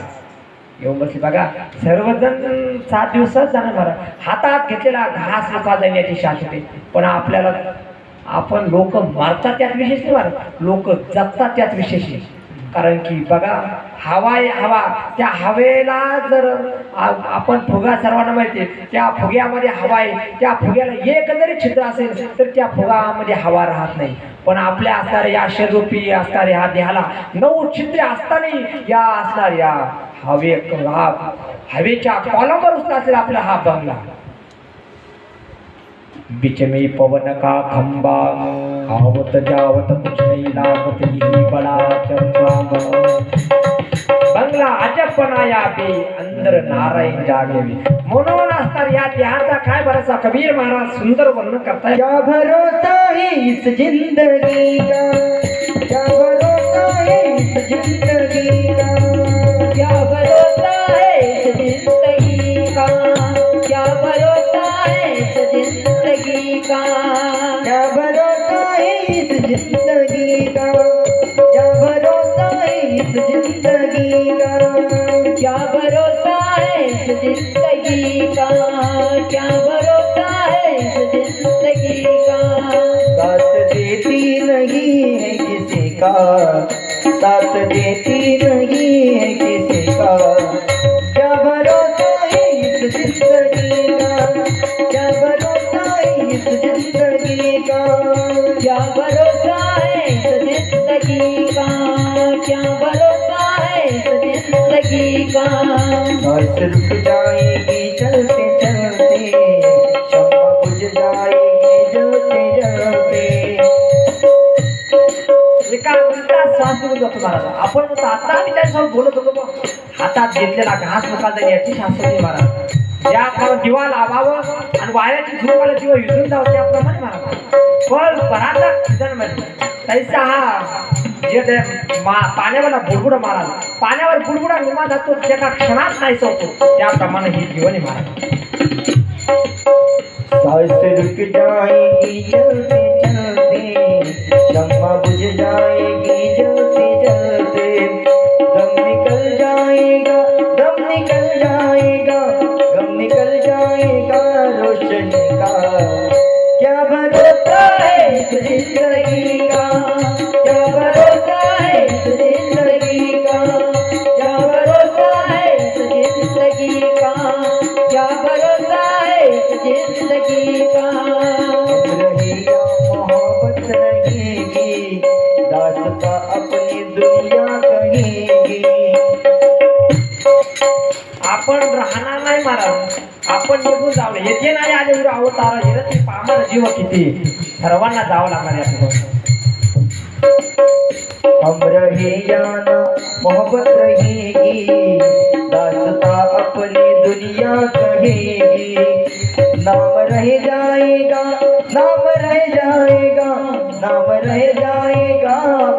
S1: येऊन बसले. बघा सर्वजण 7 दिवसात जाणार महाराज. हातात घेतलेला घास लोका जाण्याची शाश्वती. पण आपल्याला आपण लोक मारतात त्यात विशेष नाही महाराज, लोक जगतात त्यात विशेष नाही. कारण की बघा हवा आहे, हवा त्या हवेला जर आपण फुगा सर्वांना माहिती त्या फुग्यामध्ये हवा आहे. त्या फुग्याला एक जरी छिद्र असेल तर त्या फुगामध्ये हवा राहत नाही. पण आपल्या असणाऱ्या या शरीरूपी असणाऱ्या ह्या देहाला 9 छिद्रे असताना या असणाऱ्या हवेच्या कॉलमवर उसला असेल आपला हा बंगला. बीच में पवन का खंबा आवत जावत कुछ नहीं लागत यही बड़ा चंद्रमा. बंगला अजब बनाया बे अंदर नारायण जागे. म्हणून असणार या देहाचा काय बराचा कबीर महाराज सुंदर वर्णन करताय.
S2: क्या भरोसा है इस जिंदगी का, क्या भरोसा है इस जिंदगी का,
S3: क्या भरोसा है इस जिंदगी का, क्या भरोसा है इस जिंदगी का,
S2: क्या भरोसा है इस जिंदगी का, क्या भरोसा है इस जिंदगी का,
S3: क्या भरोसा है इस जिंदगी का, क्या भरोसा है इस जिंदगी का.
S2: साथ देती नहीं है किसी का, साथ देती नहीं है किसी का, क्या भरोसा है इस जिंदगी का, क्या भरोसा है इस जिंदगी का,
S3: क्या भरोसा है इस जिंदगी का, क्या भरोसा है इस जिंदगी का.
S2: बस रुक जाएगी चलते चलते, शम्मा बुझ जाएगी जलते जलते.
S1: एका मिनिटात श्वास निघून जातो महाराज. आपण म्हणतो आता आम्ही त्याच्यासोबत बोलत होतो बघ हातात घेतलेला घास लोका जाईल याची शास्त्री महाराज. ज्या दिवा लावावं आणि वाऱ्याची झुरवाला दिवा विझून जावं त्याप्रमाणे महाराज. पण बराचा सीझनमध्ये तैसा हा जे पाण्यावर बुडबुडा महाराज पाण्यावर बुडबुडा निर्माण जातो एका क्षणात नाहीसा होतो त्याप्रमाणे ही जीवन आहे महाराज.
S2: सांस रुक जाएगी चलते चलते, शम्मा बुझ जाएगी जलते जलते. दम निकल जाएगा, दम निकल जाएगा, गम निकल जाएगा रोशनी का. क्या भरोसा है इस जिंदगी का, क्या भरोसा है इस जिंदगी का,
S3: क्या भरोसा है इस जिंदगी का, क्या भरोसा है इस जिंदगी का.
S2: रहेगा मोहब्बत रहेगी, दास्तां अपनी दुनिया कहेगी.
S1: आपण राहणार नाही महाराज. आपण निघून जावं येथे नाही आले उद्या अवतार हिरती पामर जीव किती सर्वांना जावं लागणार यातून.
S2: हम रहे या ना मोहब्बत रहेगी, दास्तां अपनी दुनिया कहेगी. नाम रह जाएगा, नाम रह जाएगा, नाम रह जाएगा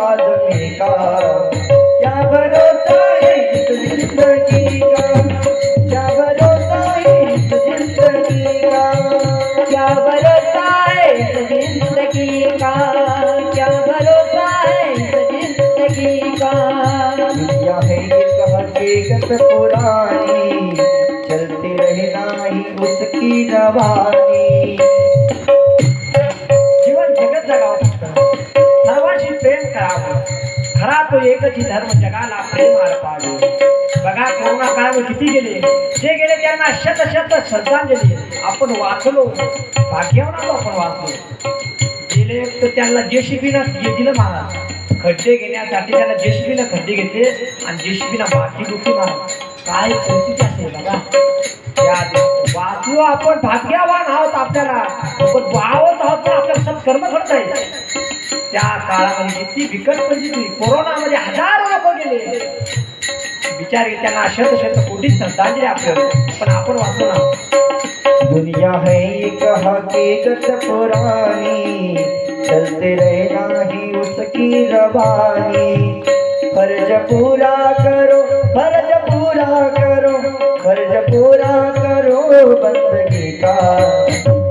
S2: आदमी का. क्या भरोसा है इस जिंदगी का, क्या भरोसा है इस जिंदगी का,
S3: क्या भरोसा है इस जिंदगी का, क्या भरोसा
S2: दुनिया है एक हकीकत पुरानी, चलती रहना ही उसकी रवानी।
S1: जीवन जगत जगावं फक्त, सर्वांशी प्रेम करावं, खरा तो एकच ही धर्म जगाला प्रेमार पाडू. बघा कोरोना काळामध्ये किती गेले, जे गेले त्यांना शत शत श्रद्धांजली. आपण वाचलो, भाग्यवान आलो आपण वाचलो. गेले तर त्यांना जेसीबीनं दिलं महाराज, खड्डे घेण्यासाठी त्याला जेसीबीनं खड्डे घेतले आणि जेसीबीनं माती डुकी महाराज. काय परिस्थिती असेल बघा. या वाचलो आपण, भाग्यवान आहोत. आपल्याला पण वावत आहोत, आपल्याला सब कर्म घडत त्या काळामध्ये किती बिकट परिस्थिती. कोरोनामध्ये हजारो लोक गेले, विचार त्यांना शत शत कोटी श्रद्धांजली आपल्याला, पण आपण वाचलो ना.
S2: दुनिया है एक हकीकत पुरानी, चलते रहना ही उसकी रवानी। फर्ज पूरा करो, फर्ज पूरा करो, फर्ज पूरा करो बंदगी का।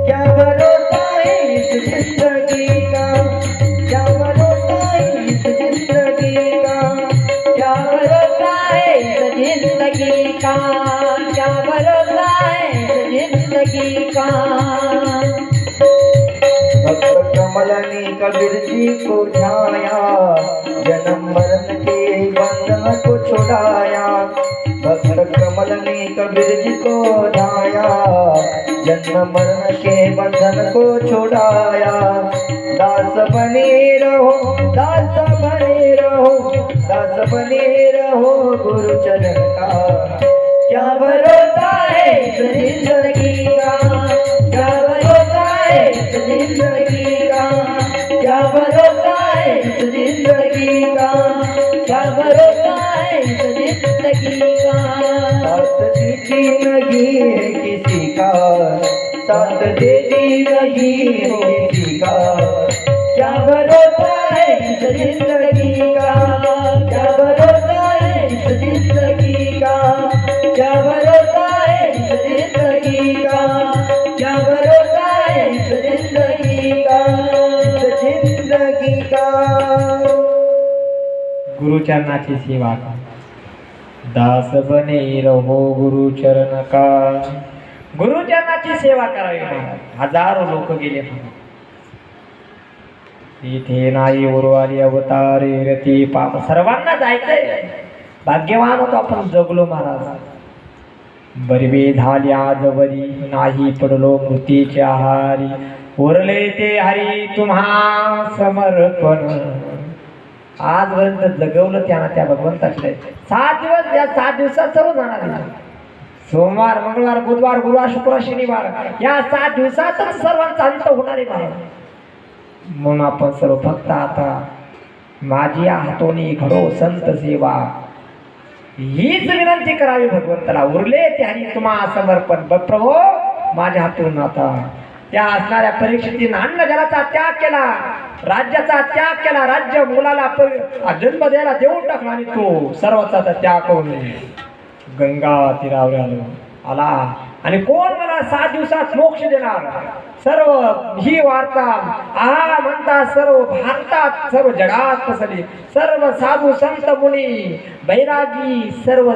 S2: क्या भरोसा है इस जिंदगी का, क्या भरोसा है इस जिंदगी का,
S3: क्या भरोसा है इस जिंदगी का, क्या भरोसा है इस जिंदगी का।
S2: भक्त कमल ने कबीर जी को ध्याया, जन्म मरण के बंधन को छुड़ाया। भक्त कमल ने कबीर जी को ध्याया, जन्म मरण के बंधन को छुड़ाया। दास बने रहो, दास बने रहो, दास बने रहो गुरु चरण का।
S3: क्या भरोसा है इस जिंदगी का, क्या भरोसा है इस जिंदगी का, क्या भरोसा है इस जिंदगी का, क्या भरोसा है इस जिंदगी का।
S2: साथ देती नहीं है किसी का, साथ देती नहीं है किसी का।
S3: क्या भरोसा है इस जिंदगी का, क्या भरोसा है इस जिंदगी का, क्या भरोसा है इस जिंदगी का, क्या भरोसा है इस जिंदगी का,
S2: इस जिंदगी का।
S1: गुरुचरणाची सेवा का, दास बने रहो गुरु चरण का. गुरुचरणाची सेवा करावी महाराज. हजारो लोक गेले महाराज. इथे नाही उरवाली अवतारे रती पाप, सर्वांना जायचंय. भाग्यवान होतो आपण, जगलो महाराज. बरवे झाले आजवरी, नाही पडलो मृत्यूच्या आहारी. उरले ते हरी तुम्हा समर्पण. आजपर्यंत जगवलं त्यांना त्या भगवंताचे. 7 दिवस, या 7 दिवसात सर्व जाणार आहे. सोमवार, मंगळवार, बुधवार, गुरुवार, शुक्रवार, शनिवार, या 7 दिवसातच सर्वांचा अंत होणार आहे महाराज. म्हणून आपण सर्व फक्त आता माझी हातोनी घडो संत सेवा, हीच विनंती करावी भगवंताला. उरले ते हरी तुम्हा समर्पण. प्रभो माझ्या हातून आता त्या असणाऱ्या परीक्षेतील अन्न जलाचा त्याग केला, राज्याचा त्याग केला, राज्य मुलाला जन्म द्यायला देऊन टाकला आणि तो सर्वाचा त्याग करून गंगा तीरावर आला. आणि कोण मला 7 दिवसात मोक्ष देणार. सर्व ही वार्ता आहा म्हणता सर्व भारतात, सर्व जगात पसरली. सर्व साधू संत मुनी बैरागी सर्व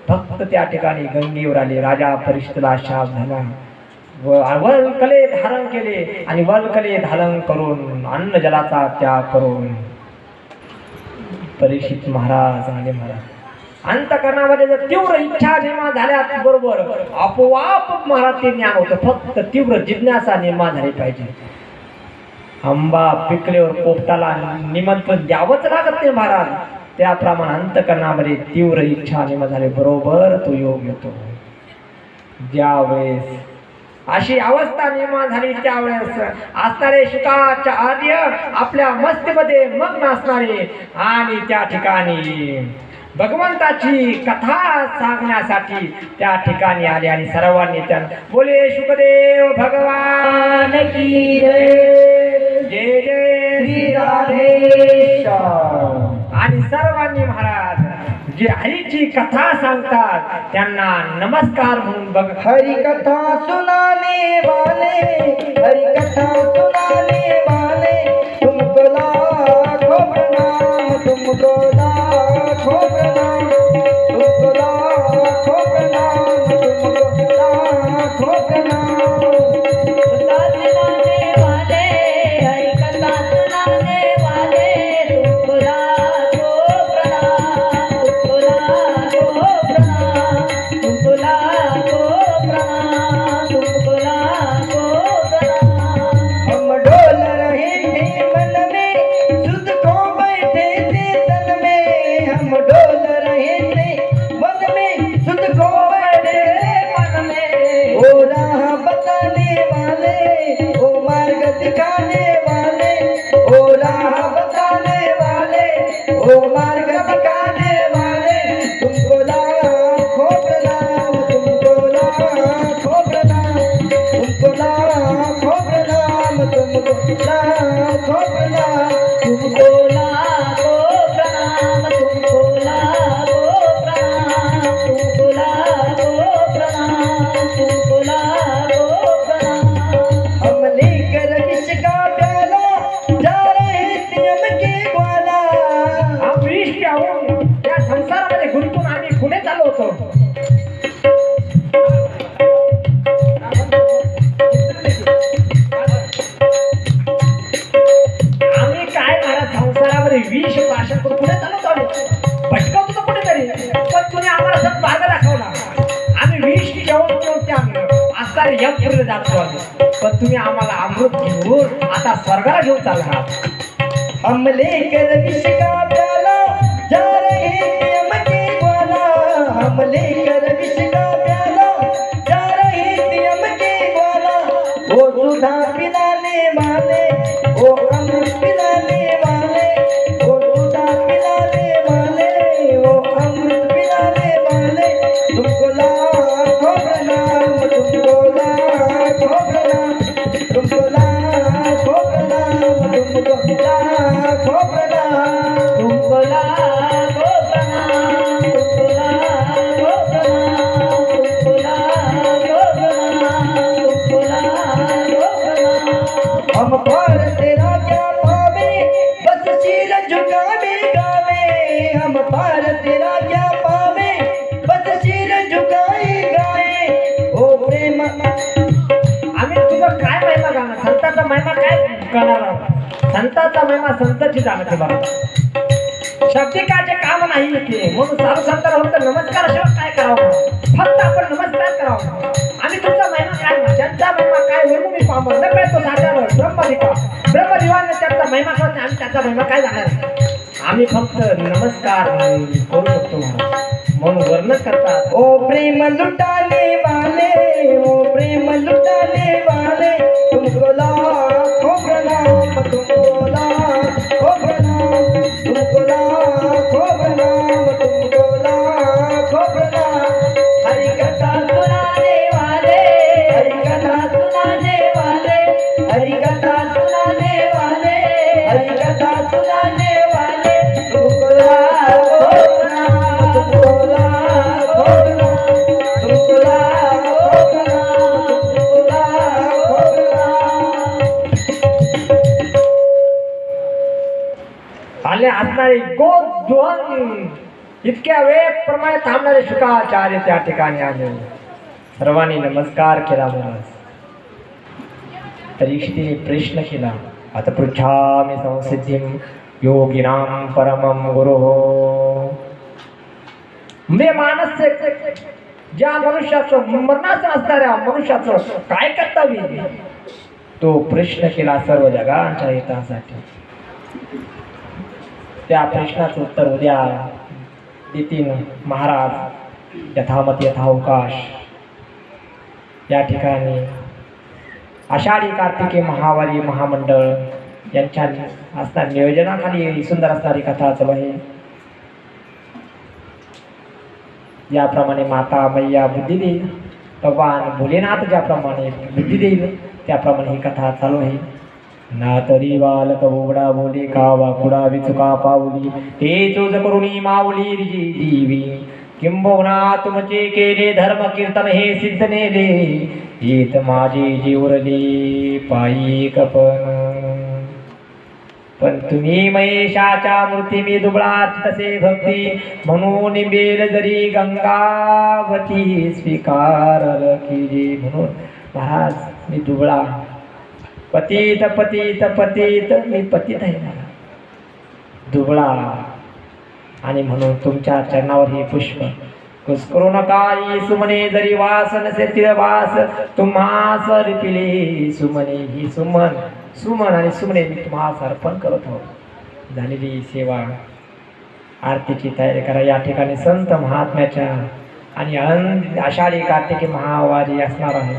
S1: भक्त त्या ठिकाणी गंगेवर आले. राजा परीक्षितला शाप झाला. वलकले धारण केले आणि वलकले धारण करून अन्न जलाचा त्याग करून परीक्षित महाराज आले. महाराज अंतकरणामध्ये जर तीव्र इच्छा निर्माण झाल्या बरोबर आपोआप महाराज ते ज्ञान होतं. फक्त तीव्र जिज्ञासा निर्माण झाली पाहिजे. आंबा पिकल्यावर पोपटाला निमंत्रण द्यावंच लागत नाही महाराज. त्याप्रमाणे अंतकरणामध्ये तीव्र इच्छा निर्माण झाली बरोबर तो योग येतो. ज्यावेळेस अशी अवस्था निर्माण झाली त्यावेळेस असणारे शुकाच्या आर्य आपल्या मस्तीमध्ये मग्न असणारे आणि त्या ठिकाणी भगवंताची कथा सांगण्यासाठी त्या ठिकाणी आले आणि सर्वांनी त्यांना बोले शुकदेव भगवान की जय, जय जय श्री राधेश. आणि सर्वांनी महाराज जे हरीची कथा सांगतात त्यांना नमस्कार म्हणून बघ.
S2: हरि कथा सुनाने वाले, हरि कथा सुनाने वाले, तुमको लाखों प्रणाम, तुमको लाखों प्रणाम. ओ मार्ग दिखाने वाले तुमको लाखों प्रणाम, तुमको लाखों प्रणाम, तुमको लाखों प्रणाम, तुमको लाखों प्रणाम,
S3: तुमको लाखों प्रणाम, तुमको लाखों प्रणाम, तुमको लाखों प्रणाम, तुमको लाखों प्रणाम।
S2: हम लेकर विष का प्याला जा रहे सियम के ग्वाला।
S1: आम्ही विष प्यावून त्या संसारामध्ये गुंतून आम्ही पुढे चाललो होतो. आम्ही काय महाराज संसारामध्ये विष भाषण करून पुढे चालत आलो. भटकवतो तर कुठेतरी, पण तुम्ही आम्हाला सत मार्ग दाखवला. आम्ही विष घेऊन त्या आस्तार यम पुढे जातो आलो, पण तुम्ही आम्हाला अमृत घेऊन आता स्वर्गाला घेऊन चालला आहात.
S2: हम लेकर विष का प्याला जा रहे सियम के ग्वाला। हम लेकर विष का प्याला जा रहे सियम के ग्वाला। वो सुधा पिलाने वाले, वो अमृत पिलाने वाले, वो सुधा पिलाने वाले, वो अमृत पिलाने वाले। तुमको लाखों प्रणाम, तुमको लाखों प्रणाम, तुमको लाखों प्रणाम, तुमको लाखों प्रणाम।
S3: तुमको लाखों प्रणाम, तुमको लाखों प्रणाम, तुमको लाखों प्रणाम, तुमको लाखों प्रणाम।
S2: हम भारत राजा पावे बस सिर झुकावे गावे। हम भारत राजा पावे बस सिर झुकाए गाए। ओ प्रेम
S1: आम्ही तुझं काय महिमा गाणार, संतांचा महिमा काय गाणार आहोत? संतांचा महिमा संतची जाणते बघा. शब्दिकाचे काम नाही येते, म्हणून साधू संतांना फक्त नमस्कार शिवाय काय करावं? फक्त आपण नमस्कार करावं. आम्ही तुमचा महिमा काय, ज्यांचा महिमा काय वरून मी पामर न कळतो साध्यावर ब्रह्मदिका ब्रह्मदिवाने त्यांचा महिमा करत नाही. आम्ही त्यांचा महिमा काय जाणार? आम्ही फक्त नमस्कार करू शकतो महाराज, म्हणून वर्णन करतात.
S2: ओ प्रेम लुटाने वाले, ओ प्रेम लुटाने वाले, तुमको लाखों प्रणाम, तुमको लाखों प्रणाम, तुमको लाखों प्रणाम, तुमको लाखों प्रणाम। हरि कथा सुनाने वाले, हरि कथा सुनाने वाले, हरि कथा सुनाने वाले, हरि कथा सुनाने वाले, तुमको लाखों प्रणाम, तुमको लाखों प्रणाम, तुमको लाखों प्रणाम, तुमको लाखों प्रणाम।
S1: आले असणारे गोध्वन इतक्या वेळप्रमाणे थांबणारे शुकाचार्य त्या ठिकाणी आले. सर्वांनी नमस्कार केला महाराज. परीक्षितीने प्रश्न केला, आता पृच्छामि संसिद्धिं योगिनां परमं गुरुः. म्हणजे मानस्य ज्या मनुष्याचं मरणाचं असणाऱ्या मनुष्याचं काय कर्तव्य, तो प्रश्न केला सर्व जगांच्या हितासाठी. त्या प्रश्नाचं उत्तर उद्या देतील महाराज. यथामत यथावकाश. या ठिकाणी आषाढी कार्तिकी महावारी महामंडळ यांच्या असणाऱ्या नियोजनाखाली सुंदर असणारी कथा चालू आहे. ज्याप्रमाणे माता मैया बुद्धी देईल, भगवान भोलेनाथ ज्याप्रमाणे बुद्धी देईल त्याप्रमाणे ही कथा चालू आहे. ना तरी बालक बोबडा बोले का वाकुडा विचुका पावली, ते तुझ करुणी माऊली रिजी जीवी. किंबहुना तुमचे केले धर्म कीर्तन हे सिद्ध नेले, येत माझे जीवरले पायी कपन. पण तुम्ही महेशाच्या मूर्ती मी दुबळात तसे भक्ती, म्हणून बेल जरी गंगावती स्वीकार केली. म्हणून महाराज मी दुबळा, पतित पतित पतित मी पतित आहे मला, दुबळा, आणि म्हणून तुमच्या चरणावर हे पुष्प कुस्करू नका. सुमने जरी वास नसे तिळवास, तुम्हास अर्पिले सुमने. ही सुमन सुमन आणि सुमने मी तुम्हास अर्पण करत आहोत. झालेली सेवा आरतीची तयारी करा. या ठिकाणी संत महात्म्याच्या आणि आषाढी कार्तिकी महावारी असणार आहे.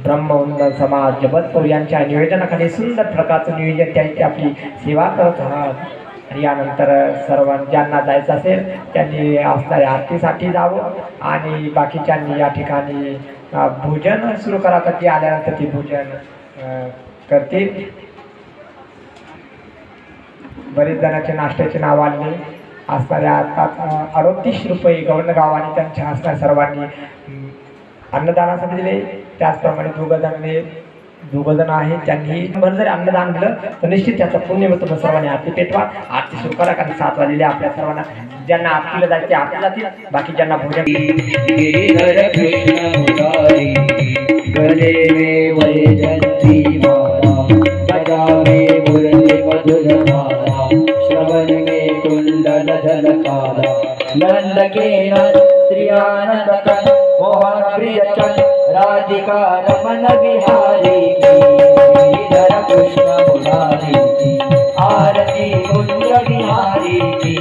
S1: ब्रह्मवंदन समाज जबलपूर यांच्या नियोजनाखाली सुंदर प्रकारचं नियोजन त्यांची आपली सेवा करत आहात. आणि यानंतर ज्यांना जायचं असेल त्यांनी असणाऱ्या आरतीसाठी जावं आणि बाकीच्यांनी या ठिकाणी भोजन सुरू करा. ती आल्यानंतर ती भोजन करतील. बरेच जणांचे नाश्त्याचे नाव आले असणाऱ्या आता 38 रुपये गवंडगाव आणि त्यांच्या असणाऱ्या सर्वांनी अन्नदानासाठी दिले. त्याचप्रमाणे दोघं जण आहेत त्यांनी जर अन्नदान दिलं तर निश्चित त्याचा पुण्य मिळतो. तर सर्वांनी आरती पेटवा. आरती सुरू करा कारण 7 वाजलेले आपल्या सर्वांना ज्यांना आरतीला जायचे आरती जातील. बाकी ज्यांना भोजन
S2: गिरिधर कृष्ण मुरारी गले में वैजंती माला गदा में मुरली मधुर माला श्रवण में कुंडल झलकाला नंद के नंद श्री आनंद कन मोहन प्रिय चंद राधिका रमन बिहारी की गिरिधर कृष्ण मुरारी की आरती कुंज बिहारी की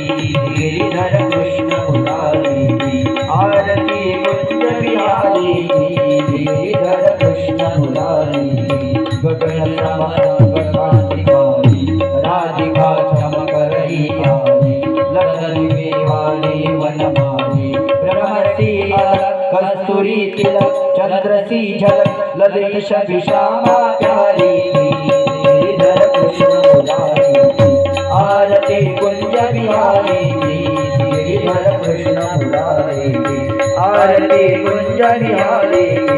S2: गिरिधर कृष्ण मुरारी की आरती कुंज बिहारी की गिरिधर कृष्ण मुरारी की गगन क्रांतिकारी राधिका चमक रही आई लखन में वाली वनमाली ब्रह्मसी कस्तूरी तिलक चंद्रसी झलक ललित श्यामा प्यारी गिरिधर कृष्ण मुरारी की आरती कुंज बिहारी की गिरिधर कृष्ण मुरारी की आरती कुंज बिहारी की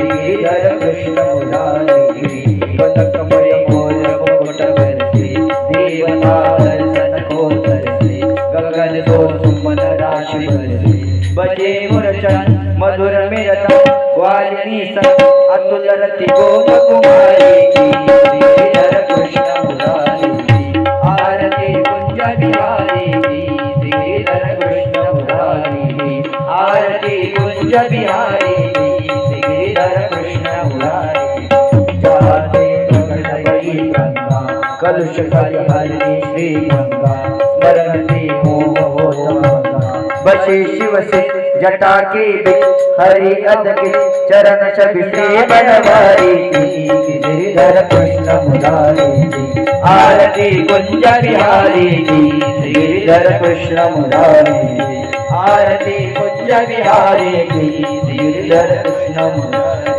S2: गिरिधर कृष्ण मुरारी की कनकमय मोर मुकुट करसे देवता दर्शन को तरसे गगन को सुमन राशि बरसे बजे मुरचन मधुर मेरता वालिनी सन अतुल रति गोप कुमारी की गिरिधर कृष्ण मुरारी की आरती कुंज बिहारी की गिरिधर कृष्ण मुरारी की आरती कुंज बिहारी की गिरिधर कृष्ण मुरारी जाते गगन बड़ी गंगा कलुष हरि श्री गंगा स्मरणती मोह हो गंगा बसे शिव से जटा के बिच हरि अदगित चरण छवि से बनवारी की गिरिधर कृष्ण मुरारी की आरती कुंज बिहारी की गिरिधर कृष्ण मुरारी की आरती कुंज बिहारी की गिरिधर कृष्ण मुरारी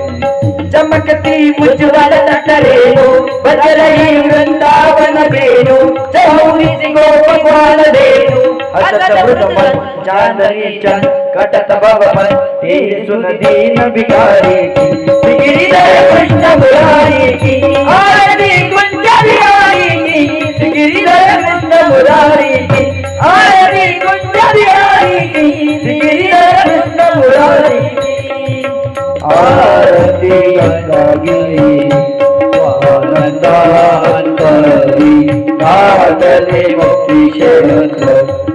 S2: चमकती उज्ज्वल नटरेणु बज रही वृंदावन वेणु चौरी गोपाल धेनु हसत मृदमन चांदनी चंद कटत भवन तेरे सुन दीन भिखारी की गिरिधर कृष्ण मुरारी की आरती कुंज बिहारी की गिरिधर कृष्ण मुरारी की आरती कुंज बिहारी की गिरिधर कृष्ण मुरारी की आरती गंगागिरी स्वानंदांतरी गादले मुक्ति क्षेत्र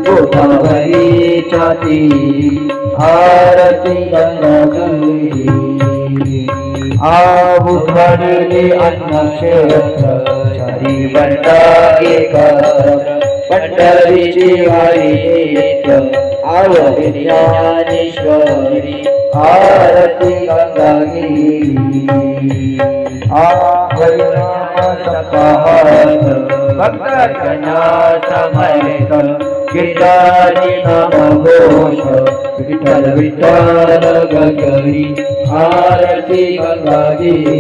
S2: गोदावरी छाती आरती गंगागिरी आबुधरी अन्न क्षेत्र चारी बंडा के कर पंढरीची वारी नित्य आवडी ज्ञानेश्वरी आरती गंगागिरी हरिनाम सपहात भक्तना समयक कीर्तनी नाम घोष विठ्ठल विठ्ठल गगरी आरती गंगागिरी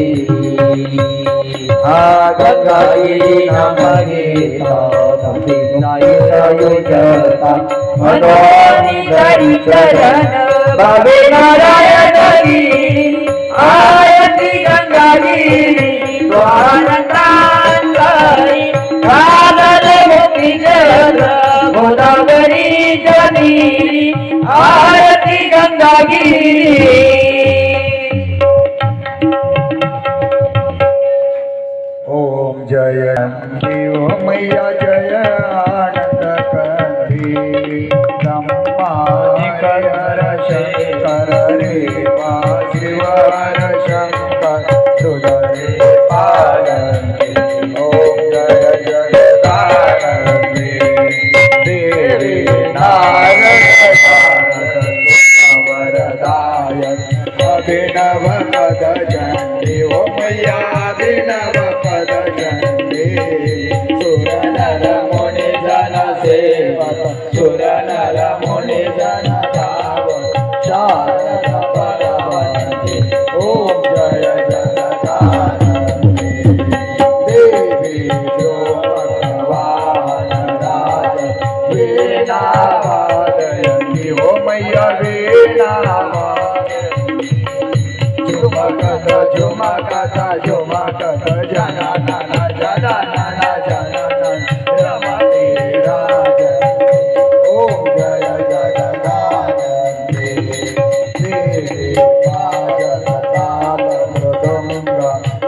S2: गंगागिरी नाम घेता तपी नाही सायुजता मनोनी धरी चरण बाबे नारायण गिरी आरती गंगागिरी स्वानंदांतरी गादले मुक्ति क्षेत्र गोदावरी जनी आरती गंगागिरी
S4: ओम जय देव मैया जय आनंद कंदी ब्रह्मा शंकर रे शिवर शंकर सुधरे पालन ओम जय जय तारणे देवी नारद वरदायक अभिनव पद चंडी ओ मैया अभिनव पद चंडी सुर नर मुनि जन सुर नर मुनी जन गावत शारदा परवंदे ओम जय जगदानंदे देवी द्रोपदवाहन राज वीणा वादयन्ति ओ मैया वीणा झुमकत झुमकत झुमकत जननन जननन जननन रमते राज ओम जय जगदानंदे देवी पाजलताल मृदुंग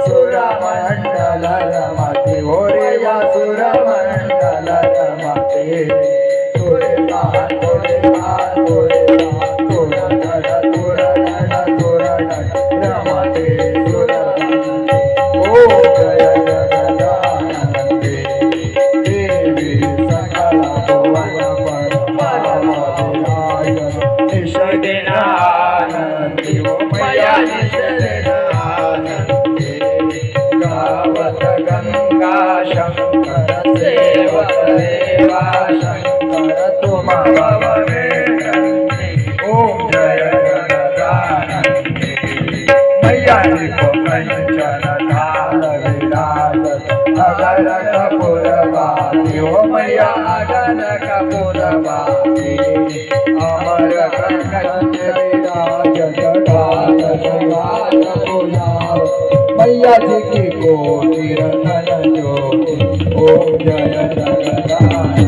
S4: सुरमण्डल रमते ओ रे या सुरमण्डल रमते गावत गंगा शंकर सेवक देवा शंकर तुम भवने ओम जय जगदानंदे मैया जी को कंचन थाल विराजत अगर कपूरवाती ओ मैया अगन कपूरवाती अमर कंठ विराजत ढाल विराज पुलाव मैया जी की कोटि रतन ज्योति ओम जय जगदानंदे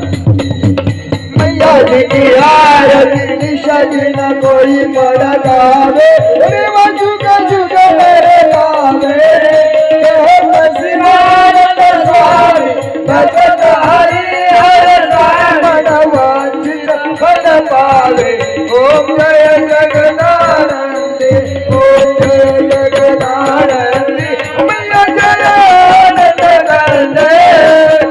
S4: मैया जी की आरती निशा दिन कोई पड़ गावे रे जुग जुग मेरे गावे शिवानंद स्वामी भगत हरि हर मन वांछित फल पावे ओम जय जगदानंदे ओम जय जगदानंदे मैया जय जगदानंदे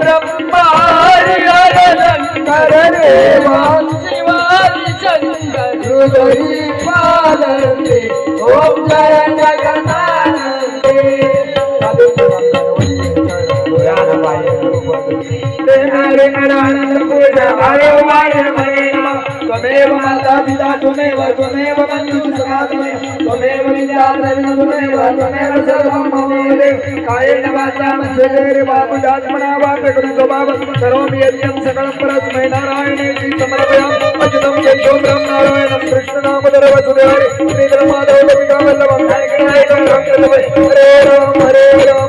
S4: ब्रह्मा हरि हर शंकर देवा शिवाजी शंकर हृदय पालनते ओम जय जगदानंदे त्वमेव माता पिता त्वमेव त्वमेव बन्धुः समागमे त्वमेव विद्या द्रविणं त्वमेव त्वमेव सर्वं मम देव कायेन वाचा मनसेन्द्रियैर्वा बुद्ध्यात्मना वा प्रकृतो भावं करोमि यज्ञं सकलं परस्मै नारायणेति समर्पयामि अच्युतं केशवं नारायणं कृष्णनामधर वसुदेवाय श्रीधरमाधव गोपिका वल्लभं नायकनायकं रामचन्द्रवै हरे राम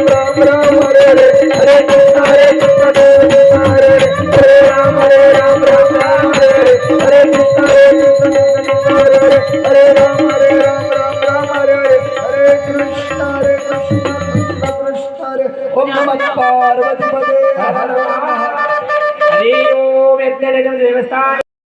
S4: राम राम हरे हरे हरे कृष्ण कृष्ण हरे हरे हरे राम राम हरे हरे हरे कृष्ण कृष्ण हरे हरे हरे राम राम हरे हरे हरे कृष्ण कृष्ण कृष्ण हरे ओम नमः पार्वती पते हर हर
S1: हरि ओम यज्ञ देवस्थान